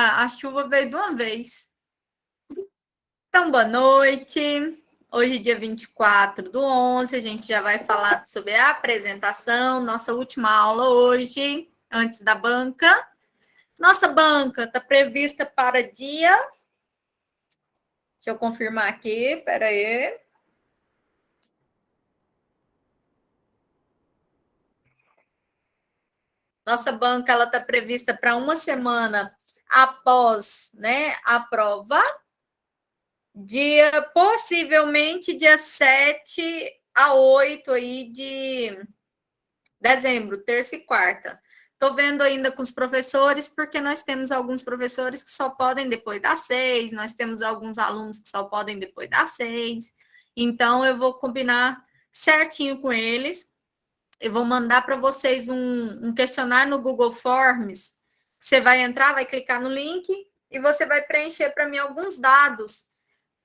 A chuva veio de uma vez. Então, boa noite. Hoje, dia 24/11, a gente já vai falar sobre a apresentação, nossa última aula hoje, antes da banca. Nossa banca está prevista para dia... Deixa eu confirmar aqui, espera aí. Nossa banca está prevista para uma semana após, né, a prova. Possivelmente dia 7 a 8 aí de dezembro, terça e quarta. Estou vendo ainda com os professores, porque nós temos alguns professores que só podem depois das 6, nós temos alguns alunos que só podem depois das 6. Então, eu vou combinar certinho com eles. Eu vou mandar para vocês um questionário no Google Forms. Você vai entrar, vai clicar no link e você vai preencher para mim alguns dados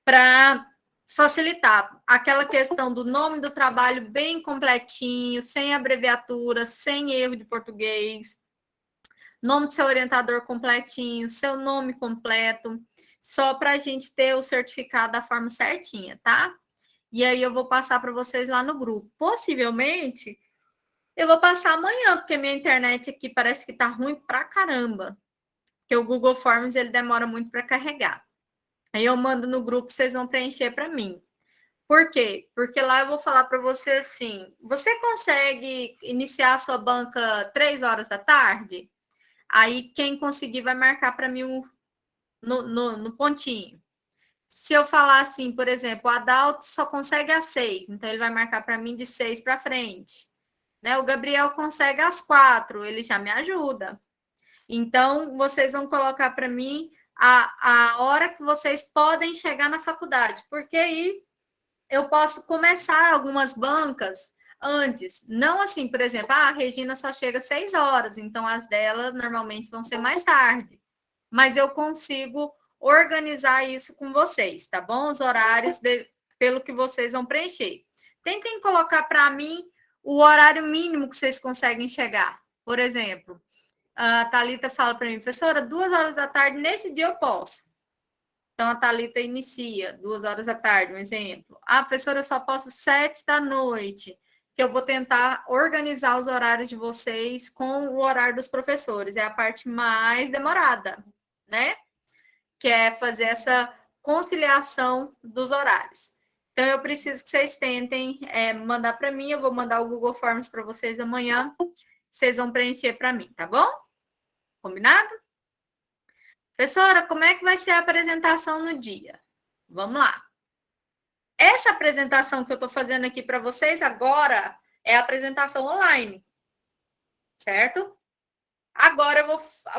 para facilitar aquela questão do nome do trabalho bem completinho, sem abreviatura, sem erro de português, nome do seu orientador completinho, seu nome completo, só para a gente ter o certificado da forma certinha, tá? E aí eu vou passar para vocês lá no grupo. Possivelmente, eu vou passar amanhã, porque minha internet aqui parece que tá ruim pra caramba, porque o Google Forms ele demora muito para carregar. Aí eu mando no grupo, vocês vão preencher para mim. Por quê? Porque lá eu vou falar para você assim: você consegue iniciar a sua banca 3 horas da tarde? Aí quem conseguir vai marcar para mim no pontinho. Se eu falar assim, por exemplo, o Adalto só consegue às 6, então ele vai marcar para mim de 6 para frente. Né? O Gabriel consegue às 4, ele já me ajuda. Então, vocês vão colocar para mim a hora que vocês podem chegar na faculdade, porque aí eu posso começar algumas bancas antes. Não assim, por exemplo, a Regina só chega às 6 horas, então as dela normalmente vão ser mais tarde. Mas eu consigo organizar isso com vocês, tá bom? Os horários pelo que vocês vão preencher. Tentem colocar para mim o horário mínimo que vocês conseguem chegar. Por exemplo, a Thalita fala para mim, professora, 2 horas da tarde, nesse dia eu posso. Então, a Thalita inicia 2 horas da tarde, um exemplo. Ah, professora, eu só posso 7 da noite, que eu vou tentar organizar os horários de vocês com o horário dos professores. É a parte mais demorada, né? Que é fazer essa conciliação dos horários. Então, eu preciso que vocês tentem mandar para mim. Eu vou mandar o Google Forms para vocês amanhã. Vocês vão preencher para mim, tá bom? Combinado? Professora, como é que vai ser a apresentação no dia? Vamos lá. Essa apresentação que eu estou fazendo aqui para vocês agora é a apresentação online, certo? Agora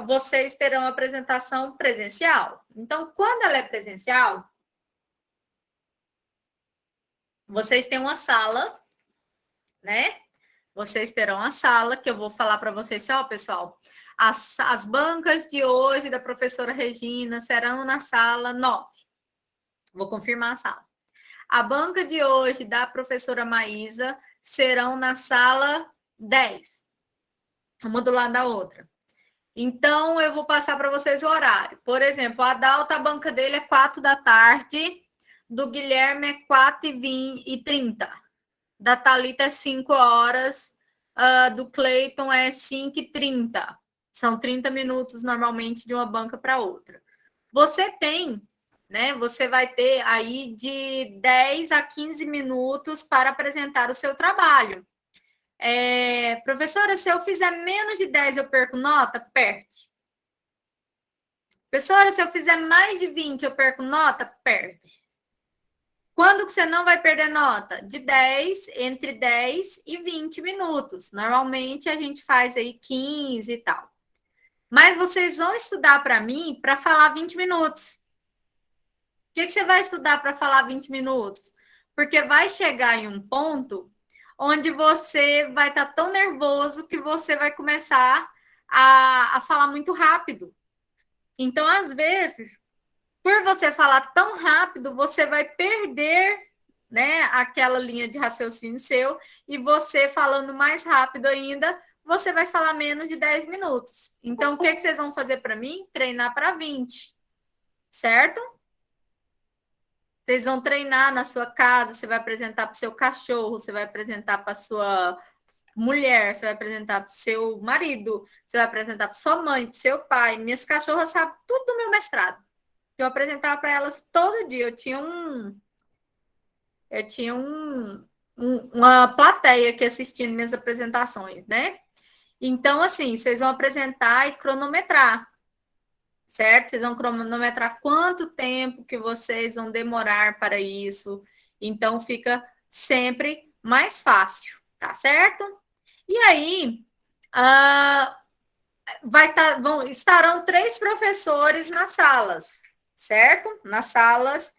vocês terão a apresentação presencial. Então, quando ela é presencial, vocês têm uma sala, né? Vocês terão a sala que eu vou falar para vocês, ó, pessoal. As bancas de hoje da professora Regina serão na sala 9. Vou confirmar a sala. A banca de hoje da professora Maísa serão na sala 10. Uma do lado da outra. Então, eu vou passar para vocês o horário. Por exemplo, a Adalto, a banca dele é 4 da tarde, do Guilherme é 4h30, da Thalita é 5 horas, do Cleiton é 5h30. São 30 minutos, normalmente, de uma banca para outra. Você tem, né? Você vai ter aí de 10 a 15 minutos para apresentar o seu trabalho. Professora, se eu fizer menos de 10, eu perco nota? Perde. Professora, se eu fizer mais de 20, eu perco nota? Perde. Quando que você não vai perder nota? De 10, entre 10 e 20 minutos. Normalmente, a gente faz aí 15 e tal. Mas vocês vão estudar para mim para falar 20 minutos. O que você vai estudar para falar 20 minutos? Porque vai chegar em um ponto onde você vai estar tão nervoso que você vai começar a falar muito rápido. Então, às vezes, por você falar tão rápido, você vai perder, né, aquela linha de raciocínio seu, e você falando mais rápido ainda, você vai falar menos de 10 minutos. Então, o que vocês vão fazer para mim? Treinar para 20, certo? Vocês vão treinar na sua casa, você vai apresentar para o seu cachorro, você vai apresentar para a sua mulher, você vai apresentar para o seu marido, você vai apresentar para sua mãe, para o seu pai. Minhas cachorras sabem tudo do meu mestrado. Eu apresentava para elas todo dia. Uma plateia que assistindo minhas apresentações, né? Então, assim, vocês vão apresentar e cronometrar, certo? Vocês vão cronometrar quanto tempo que vocês vão demorar para isso. Então, fica sempre mais fácil, tá certo? E aí, estarão 3 professores nas salas, certo? Nas salas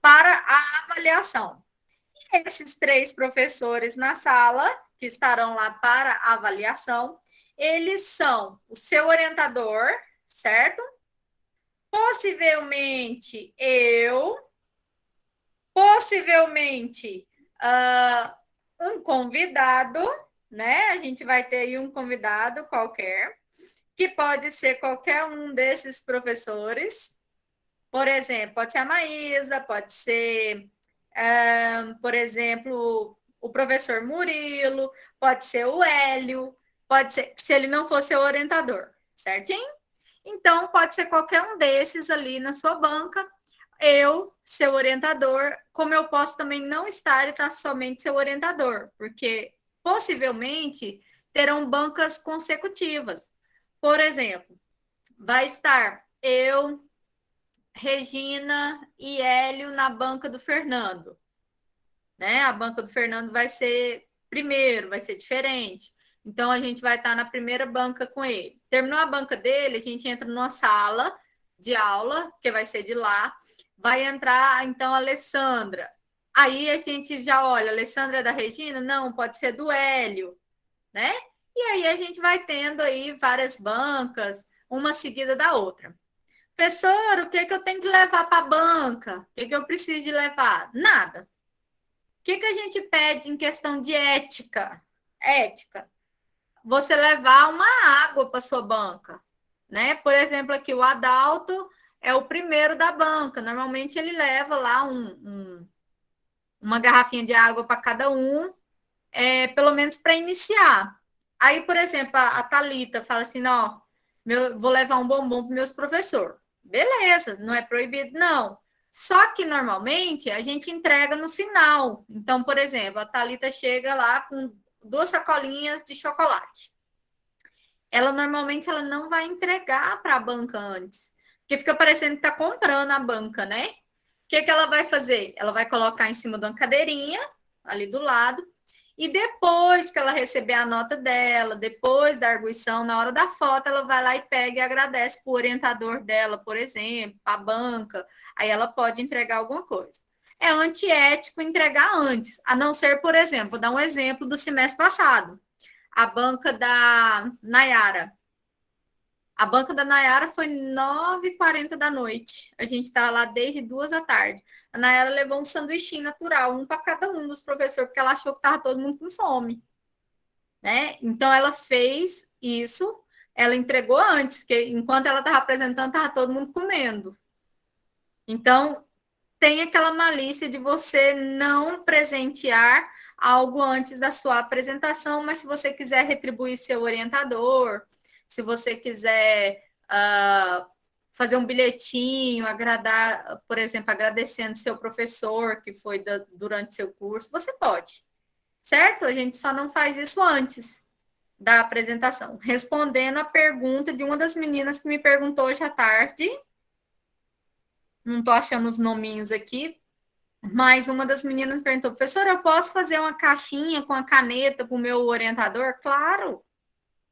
para a avaliação. E esses 3 professores na sala, que estarão lá para a avaliação, eles são o seu orientador, certo? Possivelmente possivelmente um convidado, né? A gente vai ter aí um convidado qualquer, que pode ser qualquer um desses professores. Por exemplo, pode ser a Maísa, pode ser, por exemplo, o professor Murilo, pode ser o Hélio, pode ser, se ele não for seu orientador, certinho? Então, pode ser qualquer um desses ali na sua banca. Eu, seu orientador, como eu posso também não estar e estar somente seu orientador, porque possivelmente terão bancas consecutivas. Por exemplo, vai estar eu, Regina e Hélio na banca do Fernando, né? A banca do Fernando vai ser primeiro, vai ser diferente. Então, a gente vai estar na primeira banca com ele. Terminou a banca dele, a gente entra numa sala de aula, que vai ser de lá. Vai entrar, então, a Alessandra. Aí, a gente já olha, a Alessandra é da Regina? Não, pode ser do Hélio, né? E aí, a gente vai tendo aí várias bancas, uma seguida da outra. Professor, o que, que eu tenho que levar para a banca? O que, que eu preciso de levar? Nada. O que, que a gente pede em questão de ética? Ética. Você levar uma água para sua banca, né? Por exemplo, aqui o Adalto é o primeiro da banca. Normalmente ele leva lá uma garrafinha de água para cada um, pelo menos para iniciar. Aí, por exemplo, a Thalita fala assim: ó, vou levar um bombom para meus professores. Beleza, não é proibido, não. Só que normalmente a gente entrega no final. Então, por exemplo, a Thalita chega lá com 2 sacolinhas de chocolate. Ela normalmente ela não vai entregar para a banca antes, porque fica parecendo que está comprando a banca, né? O que, que ela vai fazer? Ela vai colocar em cima de uma cadeirinha, ali do lado, e depois que ela receber a nota dela, depois da arguição, na hora da foto, ela vai lá e pega e agradece para o orientador dela, por exemplo, para a banca. Aí ela pode entregar alguma coisa. É antiético entregar antes, a não ser, por exemplo, vou dar um exemplo do semestre passado. A banca da Nayara. A banca da Nayara foi 9h40 da noite. A gente estava lá desde 2 da tarde. A Nayara levou um sanduichinho natural, um para cada um dos professores, porque ela achou que estava todo mundo com fome. Né? Então, ela fez isso, ela entregou antes, porque enquanto ela estava apresentando, estava todo mundo comendo. Então, tem aquela malícia de você não presentear algo antes da sua apresentação, mas se você quiser retribuir seu orientador, se você quiser fazer um bilhetinho, agradar, por exemplo, agradecendo seu professor que foi durante seu curso, você pode, certo? A gente só não faz isso antes da apresentação. Respondendo a pergunta de uma das meninas que me perguntou hoje à tarde, não estou achando os nominhos aqui, mas uma das meninas perguntou: professora, eu posso fazer uma caixinha com a caneta para o meu orientador? Claro,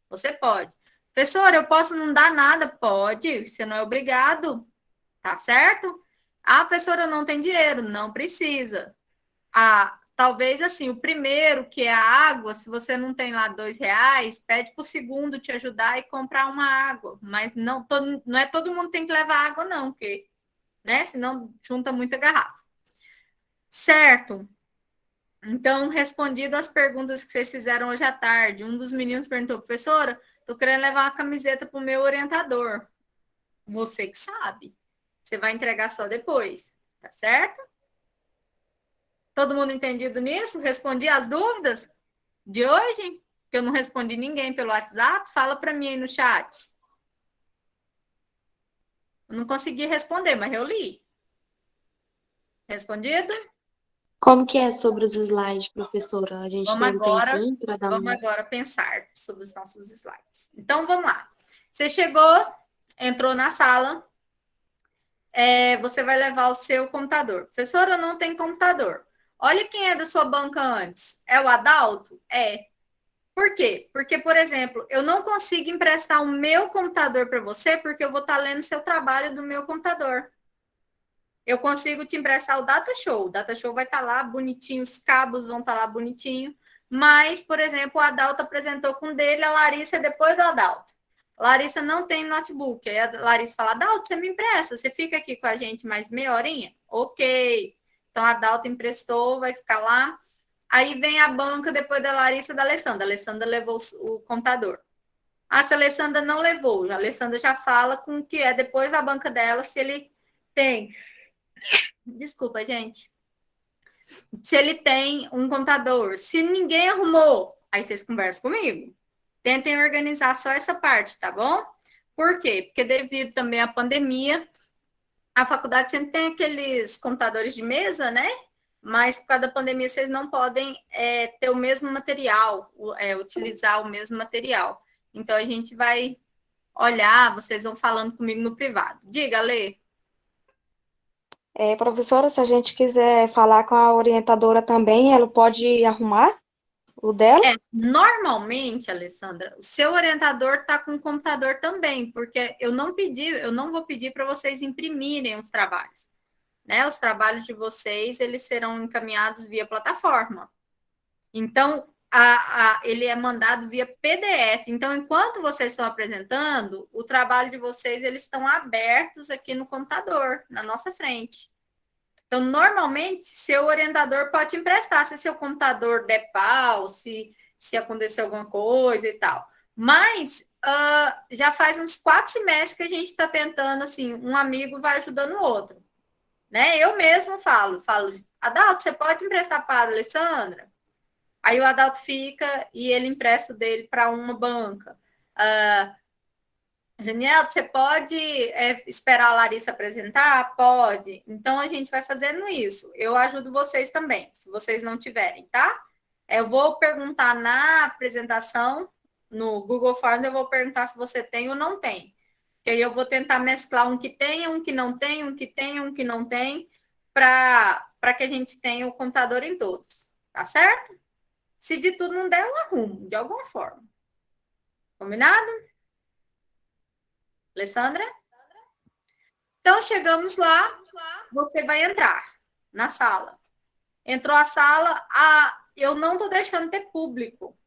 você pode. Professora, eu posso não dar nada? Pode, você não é obrigado, tá certo? Ah, professora, eu não tenho dinheiro, não precisa. Talvez assim, o primeiro, que é a água, se você não tem lá R$2, pede para o segundo te ajudar e comprar uma água. Mas não é todo mundo que tem que levar água, não, porque, né? Senão junta muita garrafa. Certo? Então, respondido as perguntas que vocês fizeram hoje à tarde, um dos meninos perguntou, professora, estou querendo levar uma camiseta para o meu orientador. Você que sabe. Você vai entregar só depois, tá certo? Todo mundo entendido nisso? Respondi as dúvidas de hoje? Que eu não respondi ninguém pelo WhatsApp? Fala para mim aí no chat. Eu não consegui responder, mas eu li. Respondido? Como que é sobre os slides, professora? A gente tem um tempinho para dar Vamos uma... agora pensar sobre os nossos slides. Então, vamos lá. Você chegou, entrou na sala, você vai levar o seu computador. Professora, eu não tenho computador. Olha quem é da sua banca antes. É o Adalto? É. Por quê? Porque, por exemplo, eu não consigo emprestar o meu computador para você porque eu vou estar lendo seu trabalho do meu computador. Eu consigo te emprestar o Data Show. O Data Show vai estar lá bonitinho, os cabos vão estar lá bonitinho. Mas, por exemplo, o Adalto apresentou com o dele, a Larissa depois do Adalto. Larissa não tem notebook. Aí a Larissa fala, Adalto, você me empresta? Você fica aqui com a gente mais meia horinha? Ok. Então, a Adalto emprestou, vai ficar lá. Aí vem a banca depois da Larissa e da Alessandra. A Alessandra levou o computador. Ah, se a Alessandra não levou, a Alessandra já fala com o que é depois da banca dela, se ele tem. Desculpa, gente. Se ele tem um computador. Se ninguém arrumou, aí vocês conversam comigo. Tentem organizar só essa parte, tá bom? Por quê? Porque devido também à pandemia, a faculdade sempre tem aqueles computadores de mesa, né? Mas por causa da pandemia, vocês não podem ter o mesmo material, utilizar o mesmo material. Então, a gente vai olhar, vocês vão falando comigo no privado. Diga, Lê. Professora, se a gente quiser falar com a orientadora também, ela pode arrumar o dela? Normalmente, Alessandra, o seu orientador está com o computador também, porque eu não vou pedir para vocês imprimirem os trabalhos, né? Os trabalhos de vocês, eles serão encaminhados via plataforma. Então, ele é mandado via PDF. Então, enquanto vocês estão apresentando, o trabalho de vocês, eles estão abertos aqui no computador, na nossa frente. Então, normalmente, seu orientador pode te emprestar, se seu computador der pau, se acontecer alguma coisa e tal. Mas já faz uns 4 semestres que a gente está tentando, assim, um amigo vai ajudando o outro. Né? Eu mesmo falo, Adalto, você pode emprestar para a Alessandra? Aí o Adalto fica e ele empresta o dele para uma banca. Janiel, você pode esperar a Larissa apresentar? Pode. Então, a gente vai fazendo isso. Eu ajudo vocês também, se vocês não tiverem, tá? Eu vou perguntar na apresentação, no Google Forms, eu vou perguntar se você tem ou não tem. E aí eu vou tentar mesclar um que tenha, um que não tem, um que tenha, um que não tem, para que a gente tenha o computador em todos. Tá certo? Se de tudo não der, eu arrumo, de alguma forma. Combinado? Alessandra? Então, chegamos lá, você vai entrar na sala. Entrou a sala, eu não estou deixando ter público.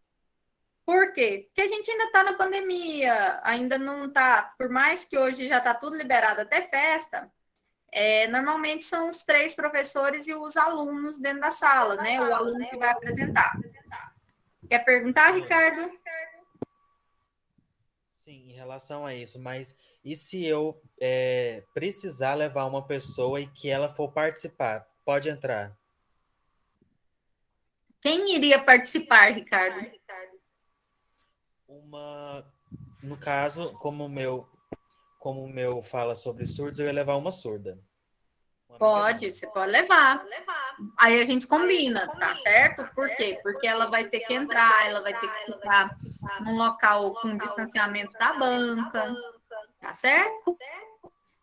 Por quê? Porque a gente ainda está na pandemia, ainda não está, por mais que hoje já está tudo liberado até festa, normalmente são os 3 professores e os alunos dentro da sala, né? O aluno que vai apresentar. Quer perguntar, Ricardo? Sim, em relação a isso, mas e se eu precisar levar uma pessoa e que ela for participar? Pode entrar. Quem iria participar, Ricardo? No caso, como o meu fala sobre surdos, eu ia levar uma surda. Pode, você pode levar. Aí a gente combina, tá certo? Por quê? Porque ela vai ter que entrar, ela vai ter que ficar num local com distanciamento da banca, tá certo?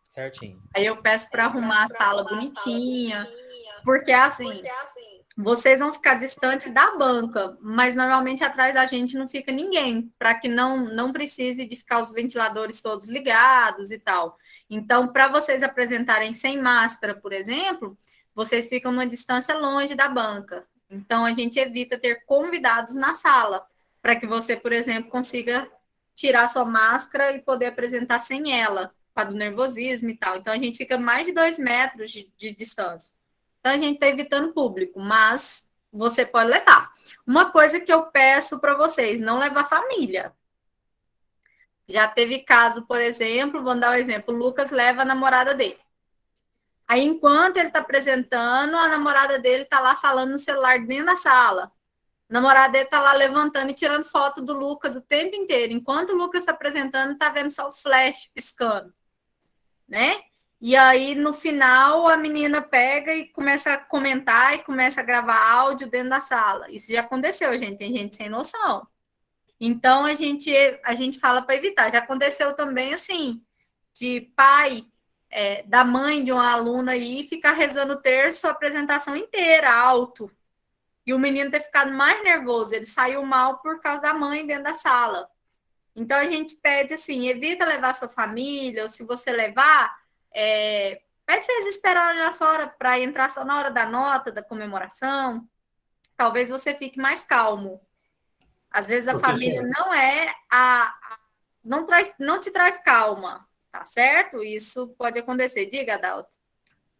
Certinho. Aí eu peço para arrumar a sala bonitinha, porque assim, vocês vão ficar distante da banca, mas normalmente atrás da gente não fica ninguém, para que não precise de ficar os ventiladores todos ligados e tal. Então, para vocês apresentarem sem máscara, por exemplo, vocês ficam numa distância longe da banca. Então, a gente evita ter convidados na sala, para que você, por exemplo, consiga tirar sua máscara e poder apresentar sem ela, para do nervosismo e tal. Então, a gente fica mais de 2 metros de distância. Então, a gente está evitando público, mas você pode levar. Uma coisa que eu peço para vocês, não levar família. Já teve caso, por exemplo, vamos dar um exemplo, o Lucas leva a namorada dele. Aí, enquanto ele está apresentando, a namorada dele está lá falando no celular dentro da sala. A namorada dele está lá levantando e tirando foto do Lucas o tempo inteiro. Enquanto o Lucas está apresentando, está vendo só o flash piscando, né? E aí, no final, a menina pega e começa a comentar e começa a gravar áudio dentro da sala. Isso já aconteceu, gente. Tem gente sem noção. Então, a gente fala para evitar. Já aconteceu também, assim, de pai da mãe de uma aluna aí ficar rezando o terço a apresentação inteira, alto. E o menino ter ficado mais nervoso. Ele saiu mal por causa da mãe dentro da sala. Então, a gente pede, assim, evita levar sua família, ou se você levar, pede para eles esperarem lá fora para entrar só na hora da nota, da comemoração. Talvez você fique mais calmo. Às vezes a família não não te traz calma, tá certo? Isso pode acontecer. Diga, Adalto.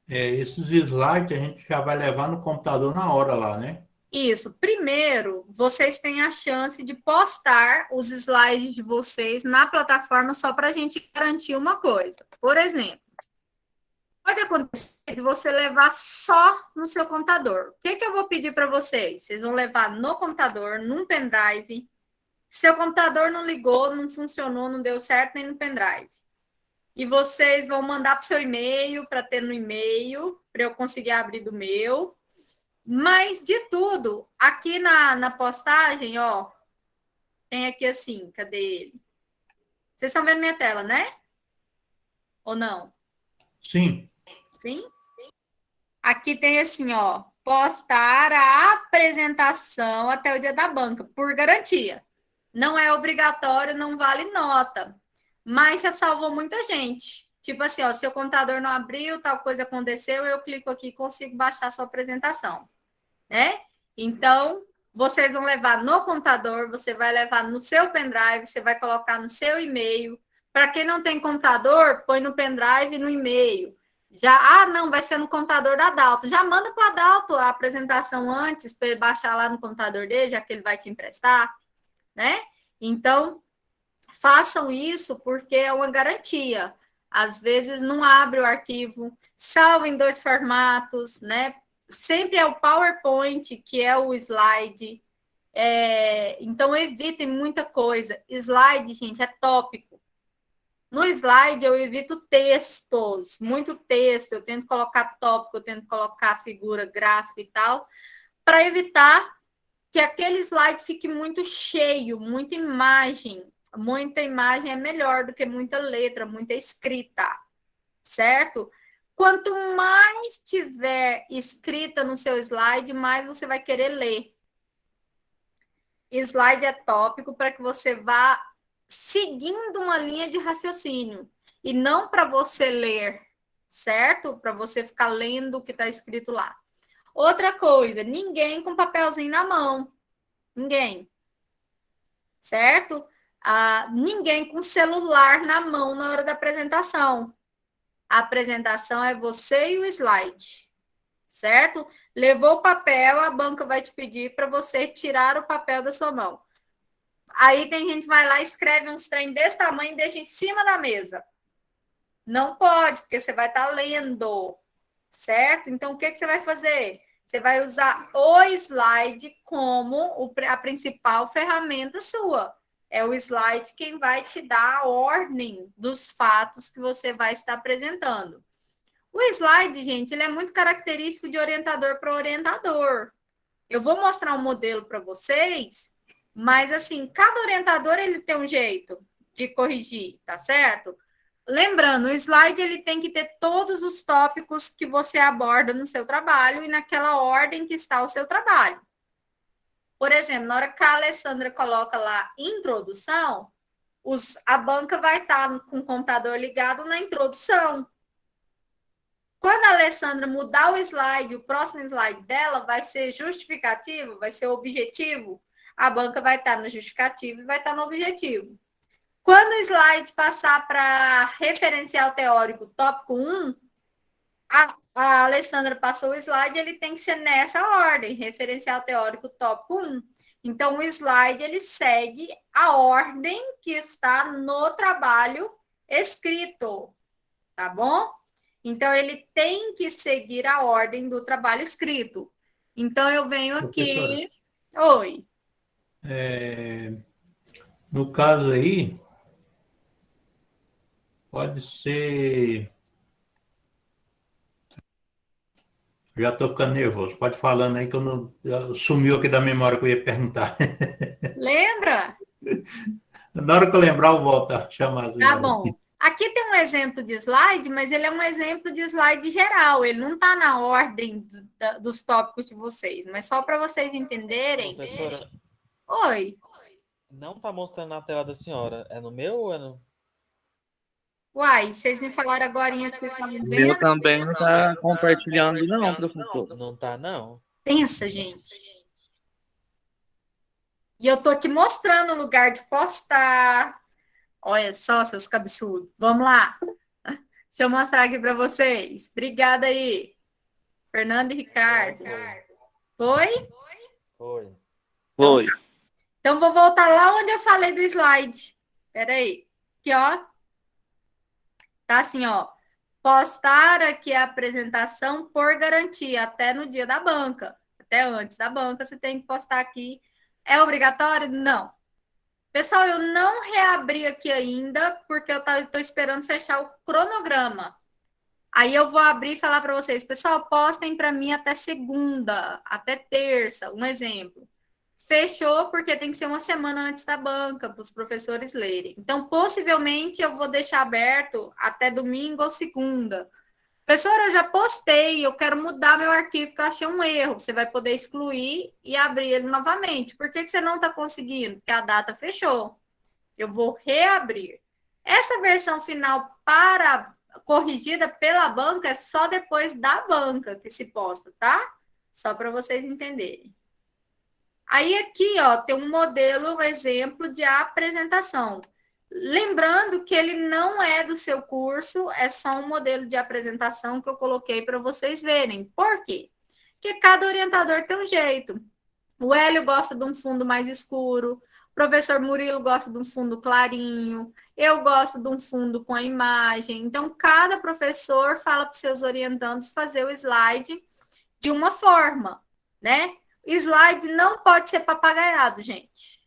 Esses slides a gente já vai levar no computador na hora lá, né? Isso. Primeiro, vocês têm a chance de postar os slides de vocês na plataforma só para a gente garantir uma coisa. Por exemplo, pode acontecer de você levar só no seu computador. O que eu vou pedir para vocês? Vocês vão levar no computador, num pendrive. Seu computador não ligou, não funcionou, não deu certo nem no pendrive. E vocês vão mandar para o seu e-mail, para ter no e-mail, para eu conseguir abrir do meu. Mas de tudo, aqui na postagem, ó, tem aqui assim, cadê ele? Vocês estão vendo minha tela, né? Ou não? Sim. Sim? Aqui tem assim, ó, postar a apresentação até o dia da banca, por garantia. Não é obrigatório, não vale nota. Mas já salvou muita gente. Tipo assim, ó, seu computador não abriu, tal coisa aconteceu, eu clico aqui e consigo baixar a sua apresentação, né? Então, vocês vão levar no computador, você vai levar no seu pendrive, você vai colocar no seu e-mail. Para quem não tem computador, põe no pendrive e no e-mail. Não, vai ser no computador da Adalto. Já manda para o Adalto a apresentação antes, para ele baixar lá no computador dele, já que ele vai te emprestar, né? Então, façam isso porque é uma garantia. Às vezes não abre o arquivo, salva em 2 formatos, né? Sempre é o PowerPoint, que é o slide. Então, evitem muita coisa. Slide, gente, é tópico. No slide, eu evito textos, muito texto. Eu tento colocar tópico, eu tento colocar figura gráfica e tal, para evitar que aquele slide fique muito cheio, muita imagem. Muita imagem é melhor do que muita letra, muita escrita, certo? Quanto mais tiver escrita no seu slide, mais você vai querer ler. Slide é tópico para que você vá seguindo uma linha de raciocínio e não para você ler, certo? Para você ficar lendo o que está escrito lá. Outra coisa, ninguém com papelzinho na mão. Ninguém. Certo? Ninguém com celular na mão na hora da apresentação. A apresentação é você e o slide. Certo? Levou o papel, a banca vai te pedir para você tirar o papel da sua mão. Aí tem gente que vai lá, escreve uns trem desse tamanho e deixa em cima da mesa. Não pode, porque você vai estar lendo. Certo? Então, o que você vai fazer? Você vai usar o slide como a principal ferramenta sua. É o slide quem vai te dar a ordem dos fatos que você vai estar apresentando. O slide, gente, ele é muito característico de orientador para orientador. Eu vou mostrar um modelo para vocês, mas, assim, cada orientador ele tem um jeito de corrigir, tá certo? Lembrando, o slide ele tem que ter todos os tópicos que você aborda no seu trabalho e naquela ordem que está o seu trabalho. Por exemplo, na hora que a Alessandra coloca lá introdução, a banca vai estar com o computador ligado na introdução. Quando a Alessandra mudar o slide, o próximo slide dela vai ser justificativo, vai ser objetivo, a banca vai estar no justificativo e vai estar no objetivo. Quando o slide passar para referencial teórico, tópico 1, A Alessandra passou o slide, ele tem que ser nessa ordem, referencial teórico tópico 1. Então, o slide, ele segue a ordem que está no trabalho escrito, tá bom? Então, ele tem que seguir a ordem do trabalho escrito. Então, eu venho aqui... Oi. No caso aí, pode ser... Já estou ficando nervoso. Pode falando aí que sumiu aqui da memória que eu ia perguntar. Lembra? Na hora que eu lembrar, eu volto a chamar assim. Tá bom. Aqui tem um exemplo de slide, mas ele é um exemplo de slide geral. Ele não está na ordem dos tópicos de vocês, mas só para vocês entenderem. Professora, Oi. não está mostrando na tela da senhora. É no meu ou é no... Uai, vocês me falaram agora que vocês estão O meu vendo? também não está compartilhando, não, professor. Não tá, não? Pensa, gente. E eu tô aqui mostrando o lugar de postar. Olha só, seus cabeçudos. Vamos lá. Deixa eu mostrar aqui para vocês. Obrigada aí. Fernando e Ricardo. Foi? Foi. Foi. Então, vou voltar lá onde eu falei do slide. Espera aí. Aqui, ó. Tá assim, ó. Postar aqui a apresentação por garantia, até no dia da banca. Até antes da banca, você tem que postar aqui. É obrigatório? Não. Pessoal, eu não reabri aqui ainda, porque eu estou esperando fechar o cronograma. Aí eu vou abrir e falar para vocês, pessoal, postem para mim até segunda, até terça, um exemplo. Fechou, porque tem que ser uma semana antes da banca, para os professores lerem. Então, possivelmente, eu vou deixar aberto até domingo ou segunda. Professora, eu já postei, eu quero mudar meu arquivo, porque eu achei um erro. Você vai poder excluir e abrir ele novamente. Por que você não está conseguindo? Porque a data fechou. Eu vou reabrir. Essa versão final corrigida pela banca é só depois da banca que se posta, tá? Só para vocês entenderem. Aí aqui, ó, tem um modelo, um exemplo de apresentação. Lembrando que ele não é do seu curso, é só um modelo de apresentação que eu coloquei para vocês verem. Por quê? Porque cada orientador tem um jeito. O Hélio gosta de um fundo mais escuro, o professor Murilo gosta de um fundo clarinho, eu gosto de um fundo com a imagem. Então, cada professor fala para os seus orientandos fazer o slide de uma forma, né? Slide não pode ser papagaiado, gente.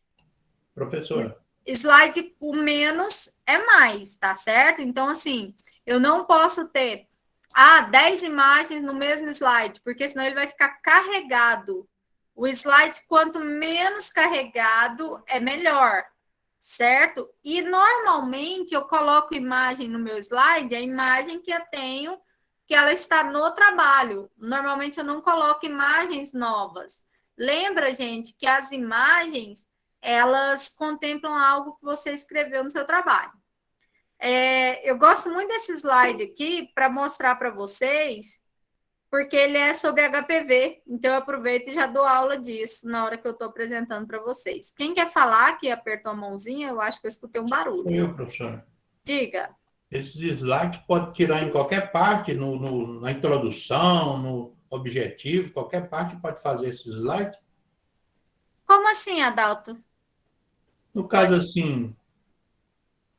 Professora. Slide, o menos é mais, tá certo? Então, assim, eu não posso ter 10 imagens no mesmo slide, porque senão ele vai ficar carregado. O slide, quanto menos carregado, é melhor, certo? E, normalmente, eu coloco imagem no meu slide, a imagem que eu tenho, que ela está no trabalho. Normalmente, eu não coloco imagens novas. Lembra, gente, que as imagens, elas contemplam algo que você escreveu no seu trabalho. Eu gosto muito desse slide aqui para mostrar para vocês, porque ele é sobre HPV, então eu aproveito e já dou aula disso na hora que eu estou apresentando para vocês. Quem quer falar que apertou a mãozinha, eu acho que eu escutei um barulho. Sou eu, professora. Diga. Esses slides pode tirar em qualquer parte, na introdução, no objetivo, qualquer parte pode fazer esse slide? Como assim, Adalto? No caso, assim,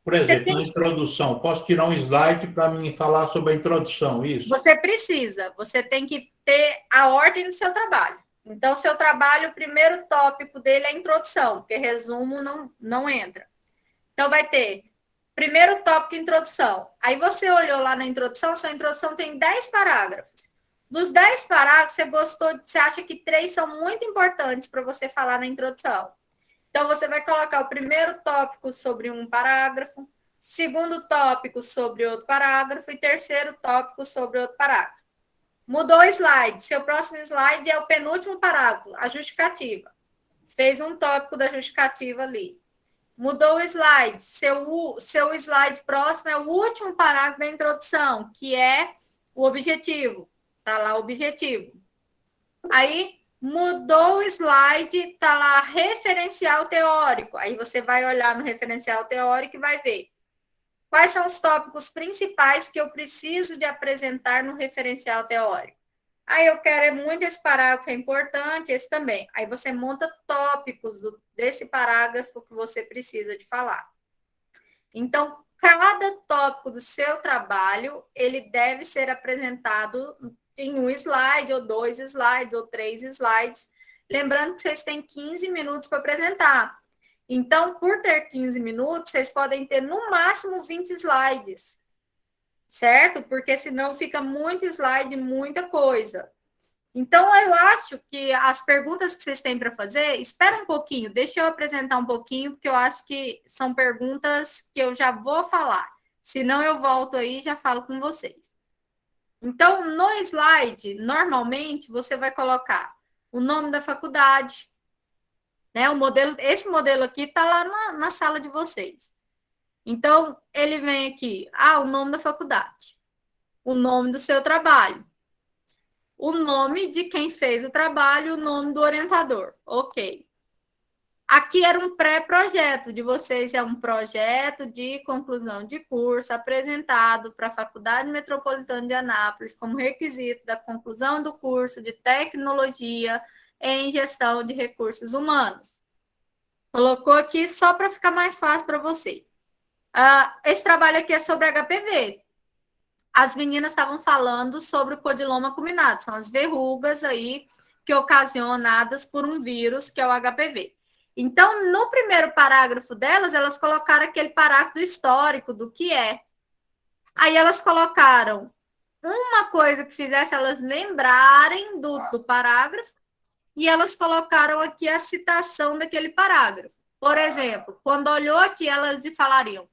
por exemplo, na introdução, posso tirar um slide para mim falar sobre a introdução, isso? Você precisa, você tem que ter a ordem do seu trabalho. Então, seu trabalho, o primeiro tópico dele é a introdução, porque resumo não entra. Então, vai ter primeiro tópico, introdução. Aí você olhou lá na introdução, sua introdução tem 10 parágrafos. Dos 10 parágrafos, você acha que 3 são muito importantes para você falar na introdução. Então, você vai colocar o primeiro tópico sobre um parágrafo, segundo tópico sobre outro parágrafo e terceiro tópico sobre outro parágrafo. Mudou o slide. Seu próximo slide é o penúltimo parágrafo, a justificativa. Fez um tópico da justificativa ali. Mudou o slide. Seu slide próximo é o último parágrafo da introdução, que é o objetivo. Está lá o objetivo. Aí, mudou o slide, está lá referencial teórico. Aí você vai olhar no referencial teórico e vai ver Quais são os tópicos principais que eu preciso de apresentar no referencial teórico? Aí eu quero muito esse parágrafo, é importante, esse também. Aí você monta tópicos desse parágrafo que você precisa de falar. Então, cada tópico do seu trabalho, ele deve ser apresentado em um slide, ou 2 slides, ou 3 slides. Lembrando que vocês têm 15 minutos para apresentar. Então, por ter 15 minutos, vocês podem ter no máximo 20 slides, certo? Porque senão fica muito slide, muita coisa. Então, eu acho que as perguntas que vocês têm para fazer, espera um pouquinho, deixa eu apresentar um pouquinho, porque eu acho que são perguntas que eu já vou falar. Senão, eu volto aí e já falo com vocês. Então, no slide, normalmente, você vai colocar o nome da faculdade, né? Esse modelo aqui está lá na sala de vocês. Então, ele vem aqui, o nome da faculdade, o nome do seu trabalho, o nome de quem fez o trabalho, o nome do orientador. Ok. Aqui era um pré-projeto de vocês, é um projeto de conclusão de curso apresentado para a Faculdade Metropolitana de Anápolis como requisito da conclusão do curso de tecnologia em gestão de recursos humanos. Colocou aqui só para ficar mais fácil para você. Esse trabalho aqui é sobre HPV. As meninas estavam falando sobre o codiloma acuminado, são as verrugas aí que ocasionadas por um vírus, que é o HPV. Então, no primeiro parágrafo delas, elas colocaram aquele parágrafo histórico do que é. Aí elas colocaram uma coisa que fizesse elas lembrarem do parágrafo, e elas colocaram aqui a citação daquele parágrafo. Por exemplo, quando olhou aqui, elas falariam: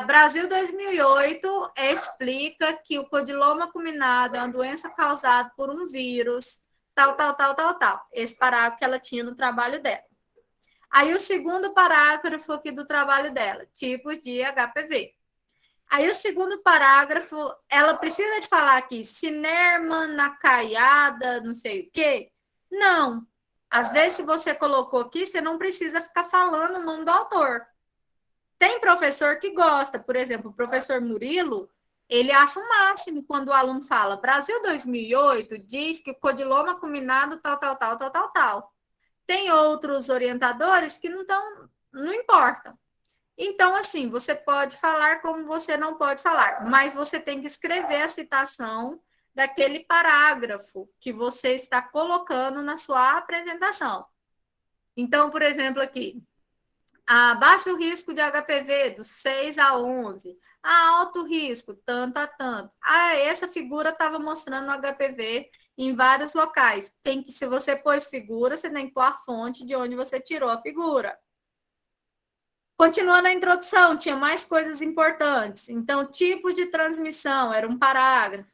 Brasil 2008 explica que o codiloma acuminado é uma doença causada por um vírus, tal. Esse parágrafo que ela tinha no trabalho dela. Aí o segundo parágrafo aqui do trabalho dela, tipos de HPV. Aí o segundo parágrafo, ela precisa de falar aqui, Sinerma, Nakayada, não sei o quê. Não. Às vezes, se você colocou aqui, você não precisa ficar falando o nome do autor. Tem professor que gosta, por exemplo, o professor Murilo, ele acha o máximo quando o aluno fala Brasil 2008 diz que o codiloma acuminado tal. Tem outros orientadores que não importam. Então, assim, você pode falar como você não pode falar, mas você tem que escrever a citação daquele parágrafo que você está colocando na sua apresentação. Então, por exemplo, aqui, baixo risco de HPV, dos 6 a 11. Alto risco, tanto a tanto. Essa figura estava mostrando o HPV em vários locais. Se você pôs figura, você tem que pôr a fonte de onde você tirou a figura. Continuando a introdução, tinha mais coisas importantes. Então, tipo de transmissão, era um parágrafo.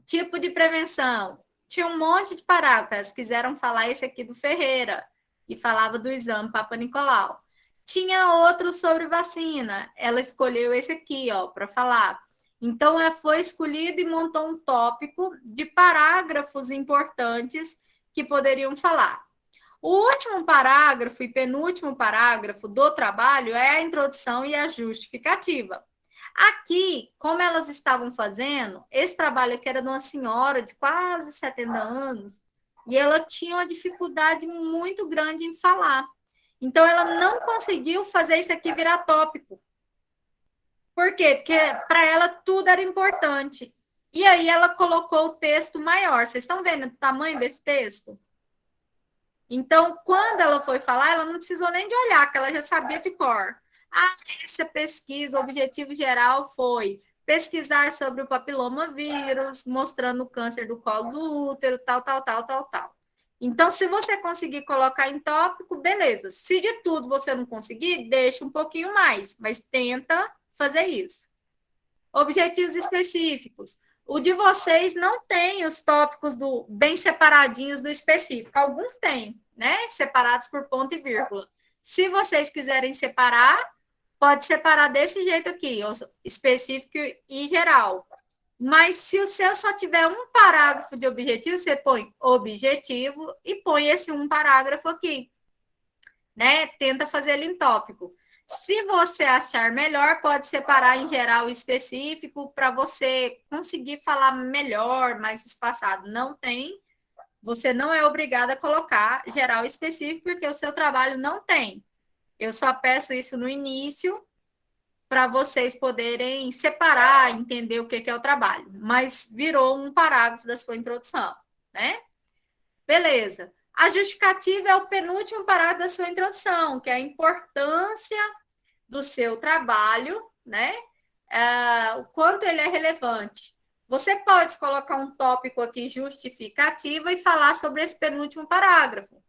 Tipo de prevenção, tinha um monte de parágrafos. Quiseram falar esse aqui do Ferreira, que falava do exame Papa Nicolau. Tinha outro sobre vacina. Ela escolheu esse aqui, para falar. Então, ela foi escolhida e montou um tópico de parágrafos importantes que poderiam falar. O último parágrafo e penúltimo parágrafo do trabalho é a introdução e a justificativa. Aqui, como elas estavam fazendo, esse trabalho aqui era de uma senhora de quase 70 anos, e ela tinha uma dificuldade muito grande em falar. Então, ela não conseguiu fazer isso aqui virar tópico. Por quê? Porque para ela tudo era importante. E aí ela colocou o texto maior. Vocês estão vendo o tamanho desse texto? Então, quando ela foi falar, ela não precisou nem de olhar, que ela já sabia de cor. Essa pesquisa, o objetivo geral foi pesquisar sobre o papilomavírus, mostrando o câncer do colo do útero, tal. Então, se você conseguir colocar em tópico, beleza. Se de tudo você não conseguir, deixa um pouquinho mais, mas tenta fazer isso. Objetivos específicos. O de vocês não tem os tópicos bem separadinhos do específico. Alguns têm, né? Separados por ponto e vírgula. Se vocês quiserem separar, pode separar desse jeito aqui, específico e geral. Mas se o seu só tiver um parágrafo de objetivo, você põe objetivo e põe esse um parágrafo aqui, né? Tenta fazer ele em tópico. Se você achar melhor, pode separar em geral e específico para você conseguir falar melhor, mais espaçado. Não tem, você não é obrigado a colocar geral e específico, porque o seu trabalho não tem. Eu só peço isso no início para vocês poderem separar, entender o que é o trabalho. Mas virou um parágrafo da sua introdução, né? Beleza. A justificativa é o penúltimo parágrafo da sua introdução, que é a importância do seu trabalho, né? O quanto ele é relevante. Você pode colocar um tópico aqui justificativa e falar sobre esse penúltimo parágrafo.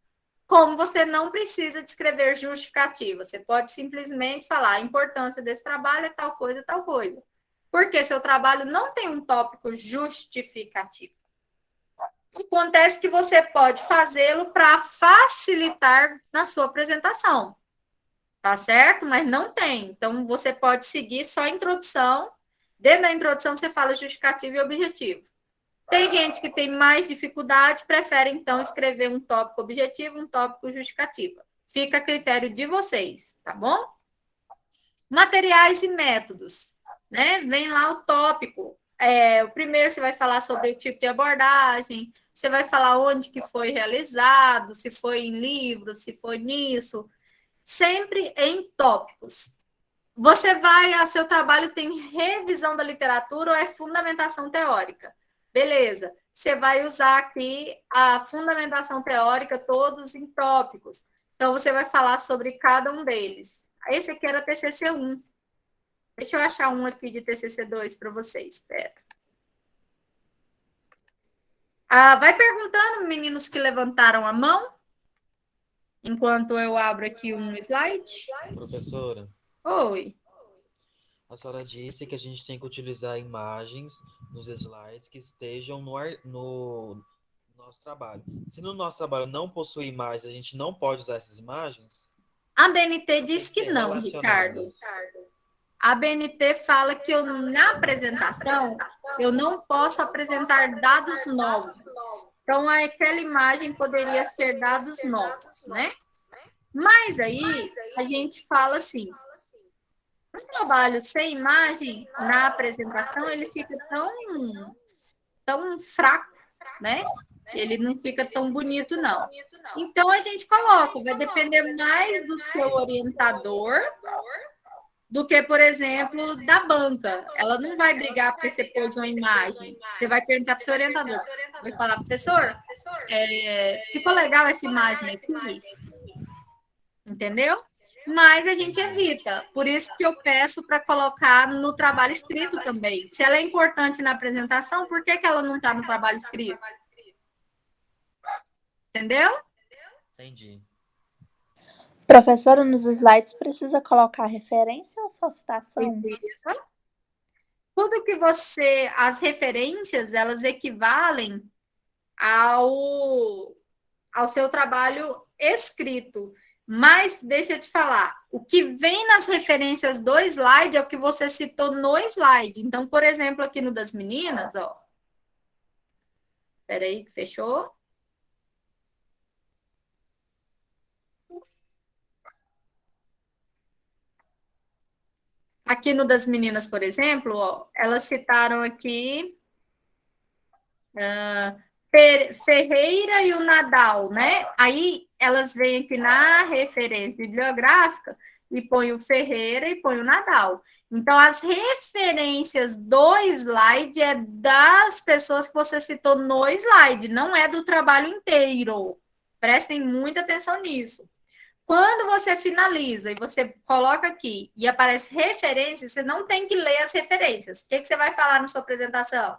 Como você não precisa de escrever justificativa, você pode simplesmente falar a importância desse trabalho é tal coisa, tal coisa. Porque seu trabalho não tem um tópico justificativo. Acontece que você pode fazê-lo para facilitar na sua apresentação. Tá certo? Mas não tem. Então, você pode seguir só a introdução. Dentro da introdução, você fala justificativo e objetivo. Tem gente que tem mais dificuldade, prefere, então, escrever um tópico objetivo, um tópico justificativo. Fica a critério de vocês, tá bom? Materiais e métodos, né? Vem lá o tópico. O primeiro você vai falar sobre o tipo de abordagem, você vai falar onde que foi realizado, se foi em livro, se foi nisso, sempre em tópicos. Seu trabalho tem revisão da literatura ou é fundamentação teórica? Beleza, você vai usar aqui a fundamentação teórica todos em tópicos. Então, você vai falar sobre cada um deles. Esse aqui era TCC 1. Deixa eu achar um aqui de TCC 2 para vocês, espera. Vai perguntando, meninos que levantaram a mão, enquanto eu abro aqui um slide. Professora, Oi. a senhora disse que a gente tem que utilizar imagens nos slides que estejam no nosso trabalho. Se no nosso trabalho não possui imagens, a gente não pode usar essas imagens? A BNT diz que não, Ricardo. A BNT fala que na apresentação, eu não posso apresentar dados novos. Então, aquela imagem poderia ser dados novos, né? Mas aí, a gente fala assim, um trabalho sem imagem na apresentação, ele fica tão fraco, né? Ele não fica tão bonito, não. Então, a gente coloca, vai depender mais do seu orientador do que, por exemplo, da banca. Ela não vai brigar porque você pôs uma imagem. Você vai perguntar para o seu orientador. Vai falar, professor, ficou legal essa imagem aqui? Entendeu? Mas a gente evita. Por isso que eu peço para colocar no trabalho escrito também. Se ela é importante na apresentação, por que ela não está no trabalho escrito? Entendeu? Entendi. Professora, nos slides precisa colocar referência ou só citação? Precisa. Tudo que as referências, elas equivalem ao seu trabalho escrito. Mas, deixa eu te falar, o que vem nas referências do slide é o que você citou no slide. Então, por exemplo, aqui no das meninas, ó. Espera aí, que fechou. Aqui no das meninas, por exemplo, ó, elas citaram aqui Ferreira e o Nadal, né? Aí elas vêm aqui na referência bibliográfica e põe o Ferreira e põe o Nadal. Então, as referências do slide é das pessoas que você citou no slide, não é do trabalho inteiro. Prestem muita atenção nisso. Quando você finaliza e você coloca aqui e aparece referência, você não tem que ler as referências. O que você vai falar na sua apresentação?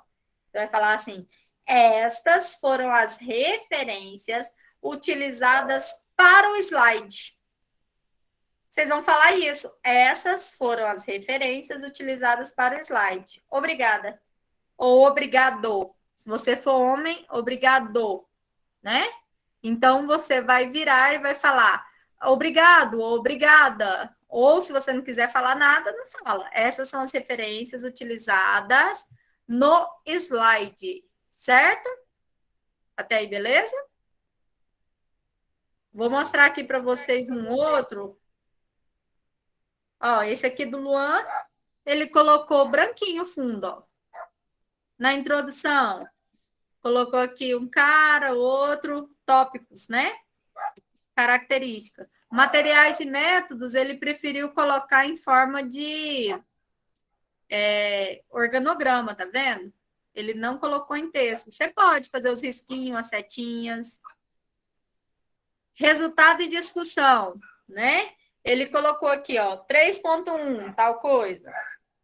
Você vai falar assim, estas foram as referências utilizadas para o slide. Vocês vão falar isso. Essas foram as referências utilizadas para o slide. Obrigada. Ou obrigado. Se você for homem, obrigado. Né? Então, você vai virar e vai falar obrigado ou obrigada. Ou, se você não quiser falar nada, não fala. Essas são as referências utilizadas no slide. Certo? Até aí, beleza? Vou mostrar aqui para vocês um outro. Ó, esse aqui do Luan, ele colocou branquinho o fundo, ó. Na introdução, colocou aqui um cara, outro, tópicos, né? Característica. Materiais e métodos, ele preferiu colocar em forma de organograma, tá vendo? Ele não colocou em texto. Você pode fazer os risquinhos, as setinhas. Resultado e discussão, né? Ele colocou aqui, ó, 3.1, tal coisa.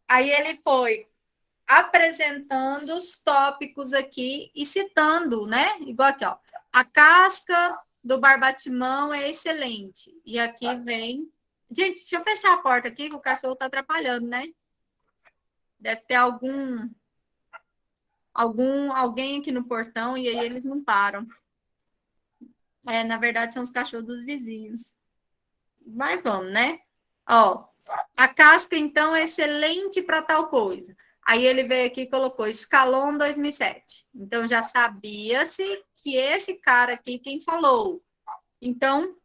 Aí ele foi apresentando os tópicos aqui e citando, né? Igual aqui, ó. A casca do barbatimão é excelente. E aqui vem... Gente, deixa eu fechar a porta aqui, que o cachorro tá atrapalhando, né? Deve ter alguém aqui no portão e aí eles não param. Na verdade, são os cachorros dos vizinhos. Mas vamos, né? Ó, a casca, então, é excelente para tal coisa. Aí ele veio aqui e colocou Scalon 2007. Então, já sabia-se que esse cara aqui quem falou. Então,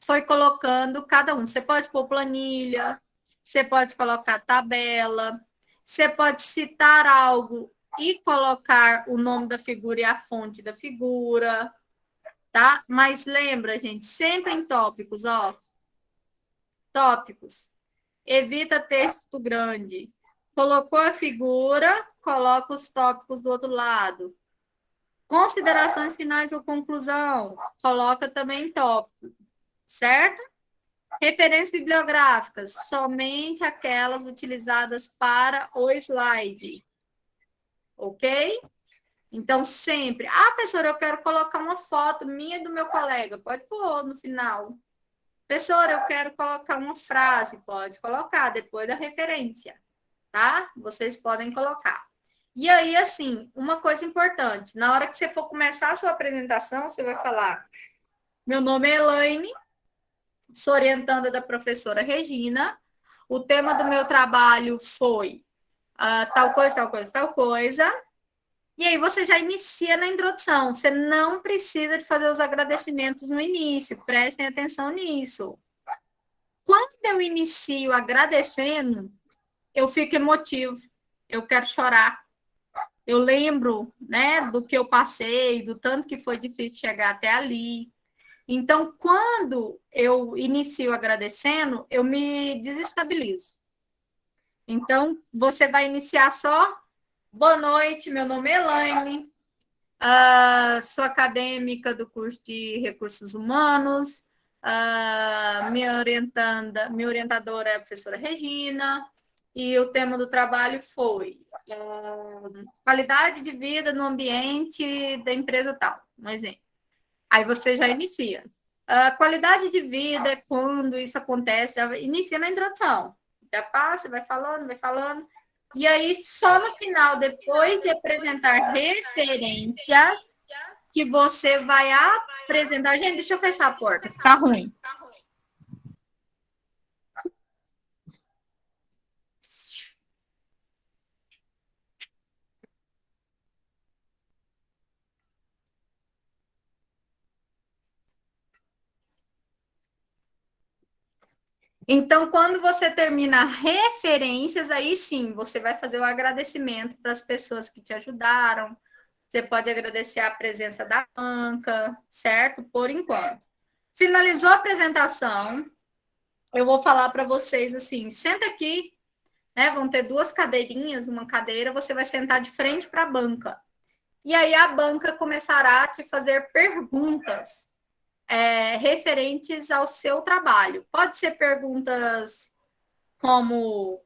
foi colocando cada um. Você pode pôr planilha, você pode colocar tabela, você pode citar algo e colocar o nome da figura e a fonte da figura, tá? Mas lembra, gente, sempre em tópicos, ó. Tópicos. Evita texto grande. Colocou a figura, coloca os tópicos do outro lado. Considerações finais ou conclusão, coloca também tópico, certo? Referências bibliográficas, somente aquelas utilizadas para o slide. Ok? Então, sempre. Ah, professora, eu quero colocar uma foto minha e do meu colega. Pode pôr no final. Professora, eu quero colocar uma frase. Pode colocar depois da referência. Tá? Vocês podem colocar. E aí, assim, uma coisa importante. Na hora que você for começar a sua apresentação, você vai falar: meu nome é Elaine, sou orientanda da professora Regina. O tema do meu trabalho foi tal coisa, tal coisa, tal coisa. E aí você já inicia na introdução. Você não precisa de fazer os agradecimentos no início. Prestem atenção nisso. Quando eu inicio agradecendo, eu fico emotivo. Eu quero chorar. Eu lembro, né, do que eu passei, do tanto que foi difícil chegar até ali. Então, quando eu inicio agradecendo, eu me desestabilizo. Então, você vai iniciar só: boa noite, meu nome é Elaine, sou acadêmica do curso de Recursos Humanos, minha orientadora é a professora Regina, e o tema do trabalho foi qualidade de vida no ambiente da empresa tal, um exemplo. Aí você já inicia. Qualidade de vida é quando isso acontece, já inicia na introdução. Já passa, vai falando, vai falando. E aí, só no final, depois de apresentar referências, que você vai apresentar... Gente, deixa eu fechar a porta, tá ruim. Então, quando você termina referências, aí sim, você vai fazer o agradecimento para as pessoas que te ajudaram. Você pode agradecer a presença da banca, certo? Por enquanto. Finalizou a apresentação, eu vou falar para vocês assim: senta aqui, né? Vão ter 2 cadeirinhas, uma cadeira, você vai sentar de frente para a banca. E aí a banca começará a te fazer perguntas referentes ao seu trabalho. Pode ser perguntas como: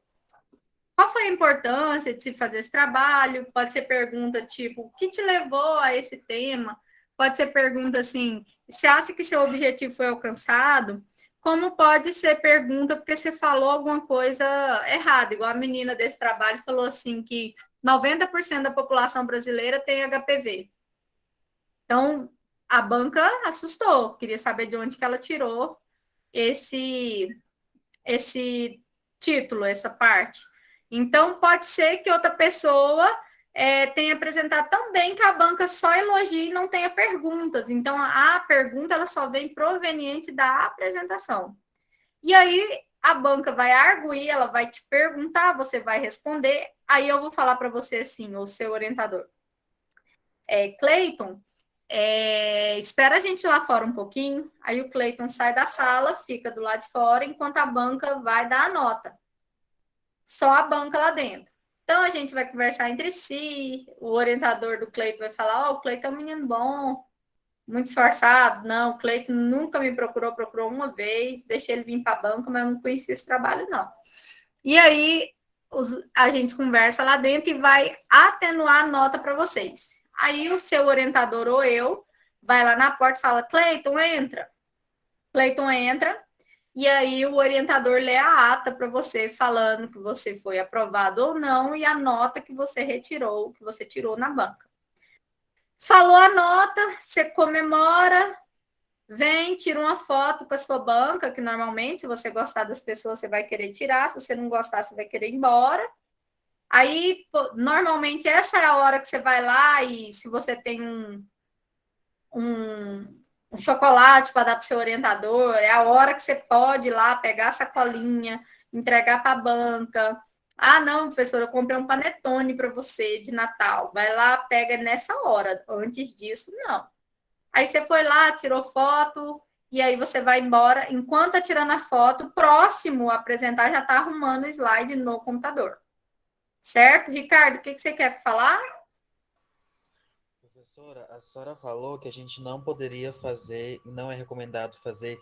qual foi a importância de se fazer esse trabalho? Pode ser pergunta tipo: o que te levou a esse tema? Pode ser pergunta assim: você acha que seu objetivo foi alcançado? Como pode ser pergunta porque você falou alguma coisa errada, igual a menina desse trabalho falou assim que 90% da população brasileira tem HPV. Então, a banca assustou, queria saber de onde que ela tirou esse título, essa parte. Então, pode ser que outra pessoa tenha apresentado tão bem que a banca só elogia e não tenha perguntas. Então, a pergunta ela só vem proveniente da apresentação. E aí, a banca vai arguir, ela vai te perguntar, você vai responder, aí eu vou falar para você assim, o seu orientador. Cleiton, espera a gente lá fora um pouquinho, aí o Cleiton sai da sala, fica do lado de fora, enquanto a banca vai dar a nota. Só a banca lá dentro. Então, a gente vai conversar entre si, o orientador do Cleiton vai falar, o Cleiton é um menino bom, muito esforçado. Não, o Cleiton nunca me procurou uma vez, deixei ele vir para a banca, mas eu não conhecia esse trabalho, não. E aí, a gente conversa lá dentro e vai atenuar a nota para vocês. Aí, o seu orientador ou eu vai lá na porta e fala, Cleiton, entra. Cleiton entra, e aí o orientador lê a ata para você, falando que você foi aprovado ou não, e a nota que você retirou, que você tirou na banca. Falou a nota, você comemora, vem, tira uma foto com a sua banca, que normalmente, se você gostar das pessoas, você vai querer tirar, se você não gostar, você vai querer ir embora. Aí, normalmente, essa é a hora que você vai lá e se você tem um chocolate para dar para o seu orientador, é a hora que você pode ir lá pegar a sacolinha, entregar para a banca. Ah, não, professor, eu comprei um panetone para você de Natal. Vai lá, pega nessa hora. Antes disso, não. Aí você foi lá, tirou foto, e aí você vai embora. Enquanto está tirando a foto, o próximo a apresentar já está arrumando o slide no computador. Certo? Ricardo, o que você quer falar? Professora, a senhora falou que a gente não poderia fazer, não é recomendado fazer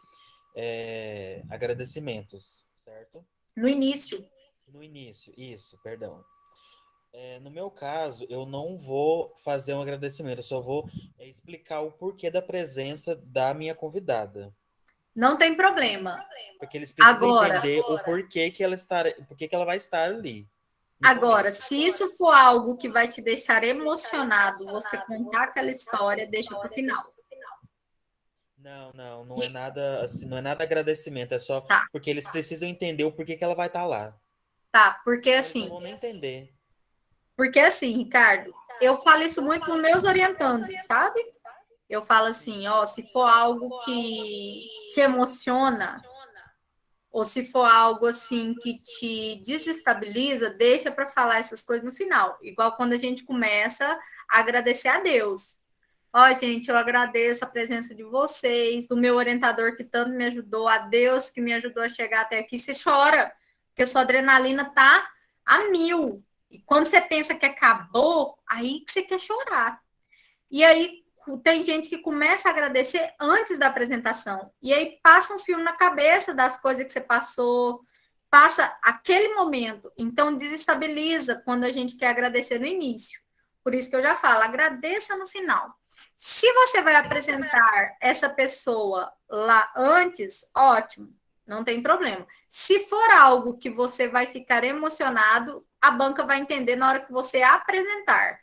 agradecimentos, certo? No início. No início, isso, perdão. No meu caso, eu não vou fazer um agradecimento, eu só vou explicar o porquê da presença da minha convidada. Não tem problema. Porque eles precisam Agora, entender o porquê que ela vai estar ali. Agora, se isso for algo que vai te deixar emocionado, você contar aquela história, deixa para o final. Não é nada assim, não é nada agradecimento, é só porque eles precisam entender o porquê que ela vai estar lá. Tá, porque Eles assim. não vão nem entender. Porque assim, Ricardo, eu falo isso muito com meus orientandos, sabe? Eu falo assim, ó, se for algo que te emociona, ou se for algo assim que te desestabiliza, deixa para falar essas coisas no final. Igual quando a gente começa a agradecer a Deus. Ó, gente, eu agradeço a presença de vocês, do meu orientador que tanto me ajudou, a Deus que me ajudou a chegar até aqui. Você chora, porque sua adrenalina tá a 1000. E quando você pensa que acabou, aí que você quer chorar. E aí tem gente que começa a agradecer antes da apresentação. E aí passa um filme na cabeça das coisas que você passou, passa aquele momento. Então desestabiliza quando a gente quer agradecer no início. Por isso que eu já falo, agradeça no final. Se você vai apresentar essa pessoa lá antes, ótimo, não tem problema. Se for algo que você vai ficar emocionado, a banca vai entender na hora que você apresentar.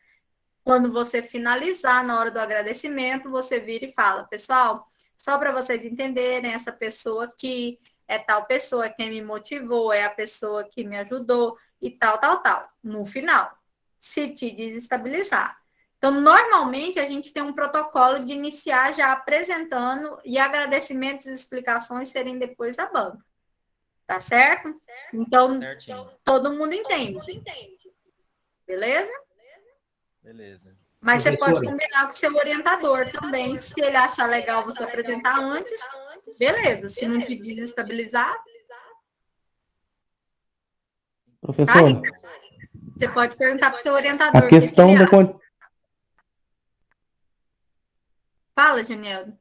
Quando você finalizar, na hora do agradecimento, você vira e fala, pessoal, só para vocês entenderem, essa pessoa que é tal pessoa, quem me motivou, é a pessoa que me ajudou e tal, no final, se te desestabilizar. Então, normalmente, a gente tem um protocolo de iniciar já apresentando e agradecimentos e explicações serem depois da banca. Tá certo? Então, Certinho. todo mundo entende. Beleza? Beleza. Mas você pode combinar com o seu orientador também, se ele achar legal você apresentar antes, beleza. Se não te desestabilizar, Professor, você pode perguntar para o seu orientador. a questão da Fala, Geniel.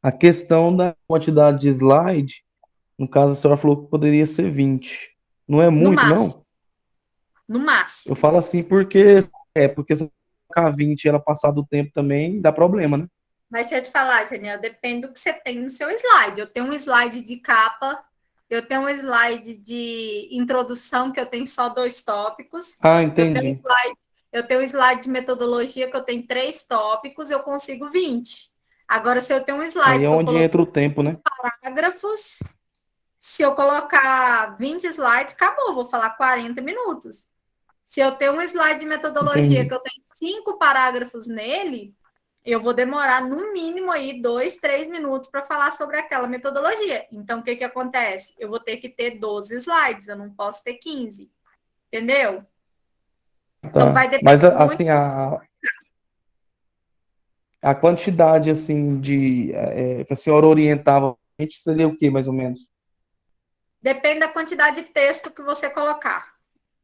a questão da quantidade de slide, no caso a senhora falou que poderia ser 20. Não é muito, máximo. não? No máximo. Eu falo assim porque se colocar 20 e ela passar do tempo também, dá problema, né? Mas deixa eu te falar, Geniel, depende do que você tem no seu slide. Eu tenho um slide de capa, eu tenho um slide de introdução, que eu tenho só 2 tópicos. Ah, entendi. Eu tenho um slide de metodologia, que eu tenho 3 tópicos, eu consigo 20. Agora, se eu tenho um slide... Aí é onde entra o tempo, né? Parágrafos, se eu colocar 20 slides, acabou, vou falar 40 minutos. Se eu tenho um slide de metodologia, que eu tenho 5 parágrafos nele, eu vou demorar no mínimo aí 2, 3 minutos para falar sobre aquela metodologia. Então, o que acontece? Eu vou ter que ter 12 slides, eu não posso ter 15. Entendeu? Então, vai Mas, depender muito. assim, a quantidade, assim, que a senhora orientava a gente seria o quê, mais ou menos? Depende da quantidade de texto que você colocar.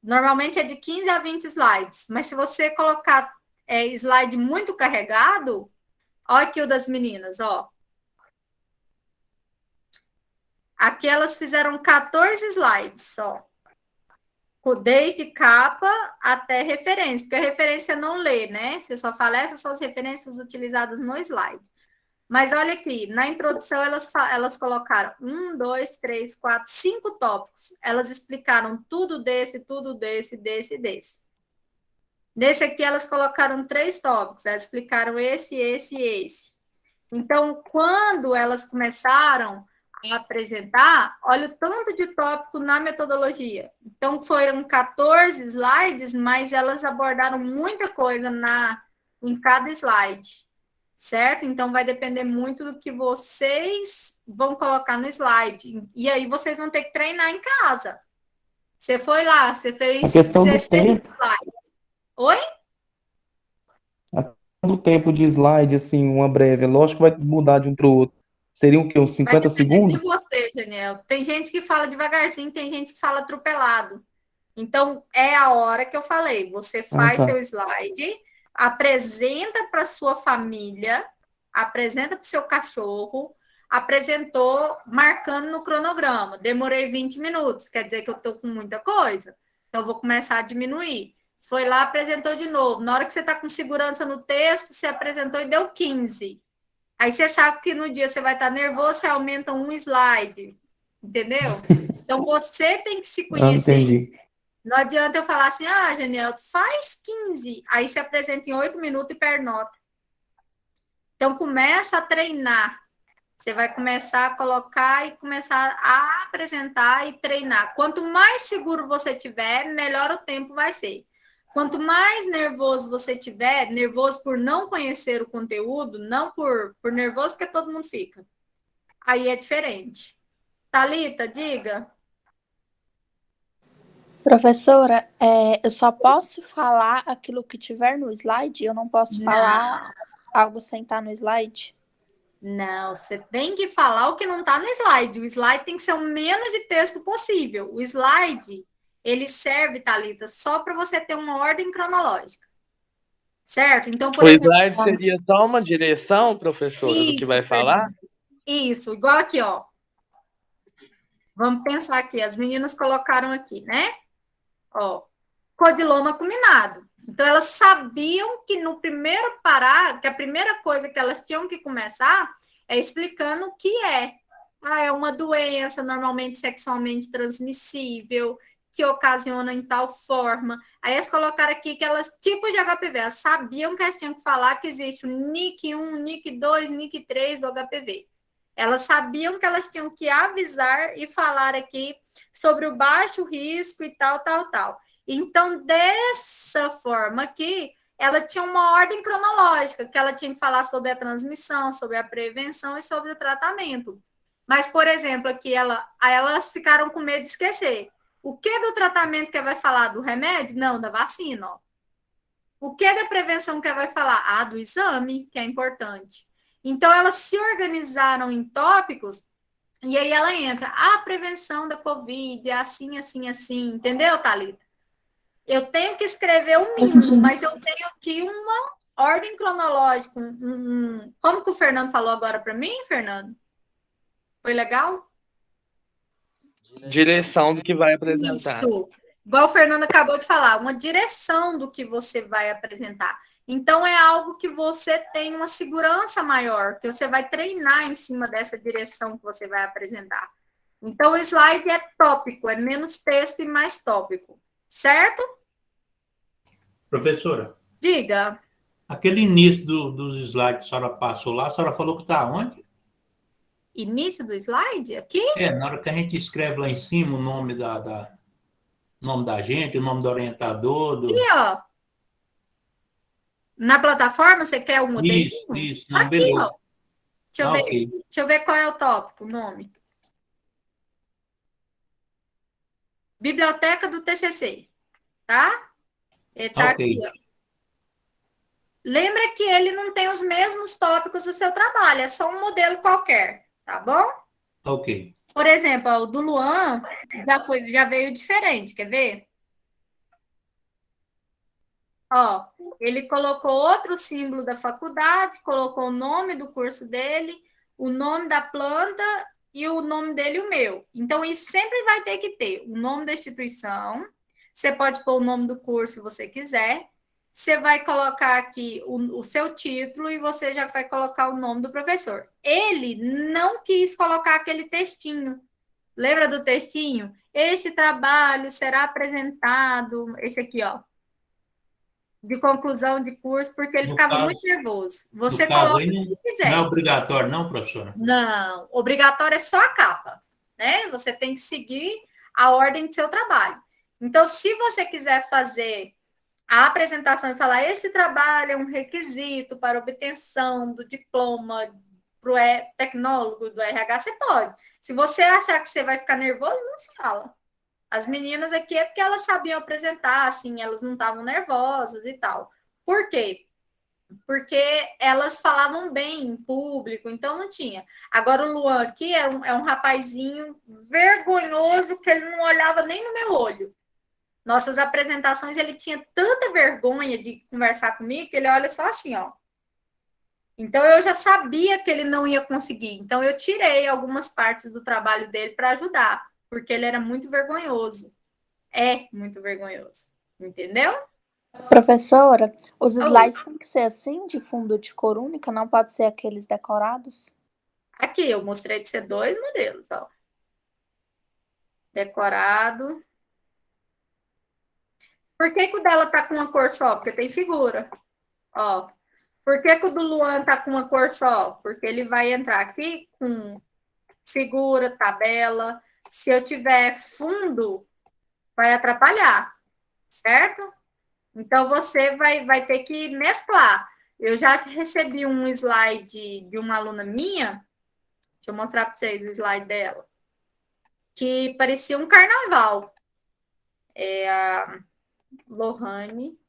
Normalmente é de 15 a 20 slides, mas se você colocar slide muito carregado, olha aqui o das meninas, ó. Aqui elas fizeram 14 slides, ó. Desde capa até referência, porque a referência não lê, né? Você só fala, essas são as referências utilizadas no slide. Mas olha aqui, na introdução elas colocaram 1, 2, 3, 4, 5 tópicos. Elas explicaram tudo desse. Nesse aqui elas colocaram 3 tópicos, elas explicaram esse. Então, quando elas começaram a apresentar, olha o tanto de tópico na metodologia. Então, foram 14 slides, mas elas abordaram muita coisa em cada slide. Certo? Então, vai depender muito do que vocês vão colocar no slide. E aí, vocês vão ter que treinar em casa. Você foi lá, você fez A questão do 16 tempo, slides. Oi? do tempo de slide, assim, uma breve, lógico que vai mudar de um para o outro. Seria o quê? Uns Vai 50 depender de segundos? você, Janiel. Tem gente que fala devagarzinho, tem gente que fala atropelado. Então, é a hora que eu falei. Você faz seu slide, apresenta para sua família, apresenta para o seu cachorro, apresentou marcando no cronograma. Demorei 20 minutos, quer dizer que eu estou com muita coisa. Então, eu vou começar a diminuir. Foi lá, apresentou de novo. Na hora que você está com segurança no texto, você apresentou e deu 15. Aí você sabe que no dia você vai estar nervoso, você aumenta um slide. Entendeu? Então, você tem que se conhecer. Entendi. Não adianta eu falar assim, Janiel, faz 15. Aí você apresenta em 8 minutos e perde nota. Então, começa a treinar. Você vai começar a colocar e começar a apresentar e treinar. Quanto mais seguro você tiver, melhor o tempo vai ser. Quanto mais nervoso você tiver, nervoso por não conhecer o conteúdo, não por nervoso, porque todo mundo fica. Aí é diferente. Thalita, diga. Professora, eu só posso falar aquilo que tiver no slide? Eu não posso falar algo sem estar no slide? Não, você tem que falar o que não está no slide. O slide tem que ser o menos de texto possível. O slide, ele serve, Thalita, só para você ter uma ordem cronológica. Certo? Então, por exemplo... O slide seria só uma direção, professora, do que vai falar? Isso, igual aqui, ó. Vamos pensar aqui. As meninas colocaram aqui, né? Ó, codiloma acuminado. Então, elas sabiam que no primeiro parágrafo, que a primeira coisa que elas tinham que começar é explicando o que é. É uma doença normalmente sexualmente transmissível, que ocasiona em tal forma. Aí elas colocaram aqui que elas, tipos de HPV, elas sabiam que elas tinham que falar que existe o NIC1, NIC2, NIC3 do HPV. Elas sabiam que elas tinham que avisar e falar aqui sobre o baixo risco e tal. Então, dessa forma aqui, ela tinha uma ordem cronológica, que ela tinha que falar sobre a transmissão, sobre a prevenção e sobre o tratamento. Mas, por exemplo, aqui elas ficaram com medo de esquecer. O que do tratamento que vai falar? Do remédio? Não, da vacina. Ó. O que da prevenção que vai falar? Do exame, que é importante. Então, elas se organizaram em tópicos e aí ela entra. A prevenção da Covid é assim, entendeu, Thalita? Eu tenho que escrever o mínimo, mas eu tenho aqui uma ordem cronológica. Como que o Fernando falou agora para mim, Fernando? Foi legal? Direção do que vai apresentar. Isso. Igual o Fernando acabou de falar, uma direção do que você vai apresentar. Então, é algo que você tem uma segurança maior, que você vai treinar em cima dessa direção que você vai apresentar. Então, o slide é tópico, é menos texto e mais tópico. Certo? Professora, Diga. aquele início dos slides que a senhora passou lá, a senhora falou que está onde? Início do slide? Aqui? Na hora que a gente escreve lá em cima o nome nome da gente, o nome do orientador. Aqui, ó. Na plataforma, você quer o modelinho? Isso. Não, Aqui, beleza. ó. Deixa eu ver. Ok. Deixa eu ver qual é o tópico, o nome. Biblioteca do TCC, tá? Ele tá Ok. aqui, ó. Lembra que ele não tem os mesmos tópicos do seu trabalho, é só um modelo qualquer, tá bom? Ok. Por exemplo, ó, o do Luan já veio diferente, quer ver? Ó, ele colocou outro símbolo da faculdade, colocou o nome do curso dele, o nome da planta e o nome dele e o meu. Então, isso sempre vai ter que ter o nome da instituição. Você pode pôr o nome do curso se você quiser. Você vai colocar aqui o seu título e você já vai colocar o nome do professor. Ele não quis colocar aquele textinho. Lembra do textinho? Este trabalho será apresentado, esse aqui, ó, de conclusão de curso, porque ele ficava muito nervoso. Você coloca se quiser. Não é obrigatório, não, professora? Não, obrigatório é só a capa, né? Você tem que seguir a ordem do seu trabalho. Então, se você quiser fazer a apresentação e falar esse trabalho é um requisito para obtenção do diploma para o tecnólogo do RH, você pode. Se você achar que você vai ficar nervoso, não fala. As meninas aqui é porque elas sabiam apresentar, assim, elas não estavam nervosas e tal. Por quê? Porque elas falavam bem em público, então não tinha. Agora o Luan aqui é um rapazinho vergonhoso que ele não olhava nem no meu olho. Nossas apresentações, ele tinha tanta vergonha de conversar comigo que ele olha só assim, ó. Então eu já sabia que ele não ia conseguir. Então eu tirei algumas partes do trabalho dele para ajudar, porque ele era muito vergonhoso. É muito vergonhoso. Entendeu? Professora, os slides têm que ser assim, de fundo de cor única, não pode ser aqueles decorados? Aqui, eu mostrei de ser 2 modelos, ó. Decorado. Por que o dela tá com uma cor só? Porque tem figura. Ó. Por que o do Luan tá com uma cor só? Porque ele vai entrar aqui com figura, tabela. Se eu tiver fundo, vai atrapalhar, certo? Então, você vai ter que mesclar. Eu já recebi um slide de uma aluna minha, deixa eu mostrar para vocês o slide dela, que parecia um carnaval. É a Lohane.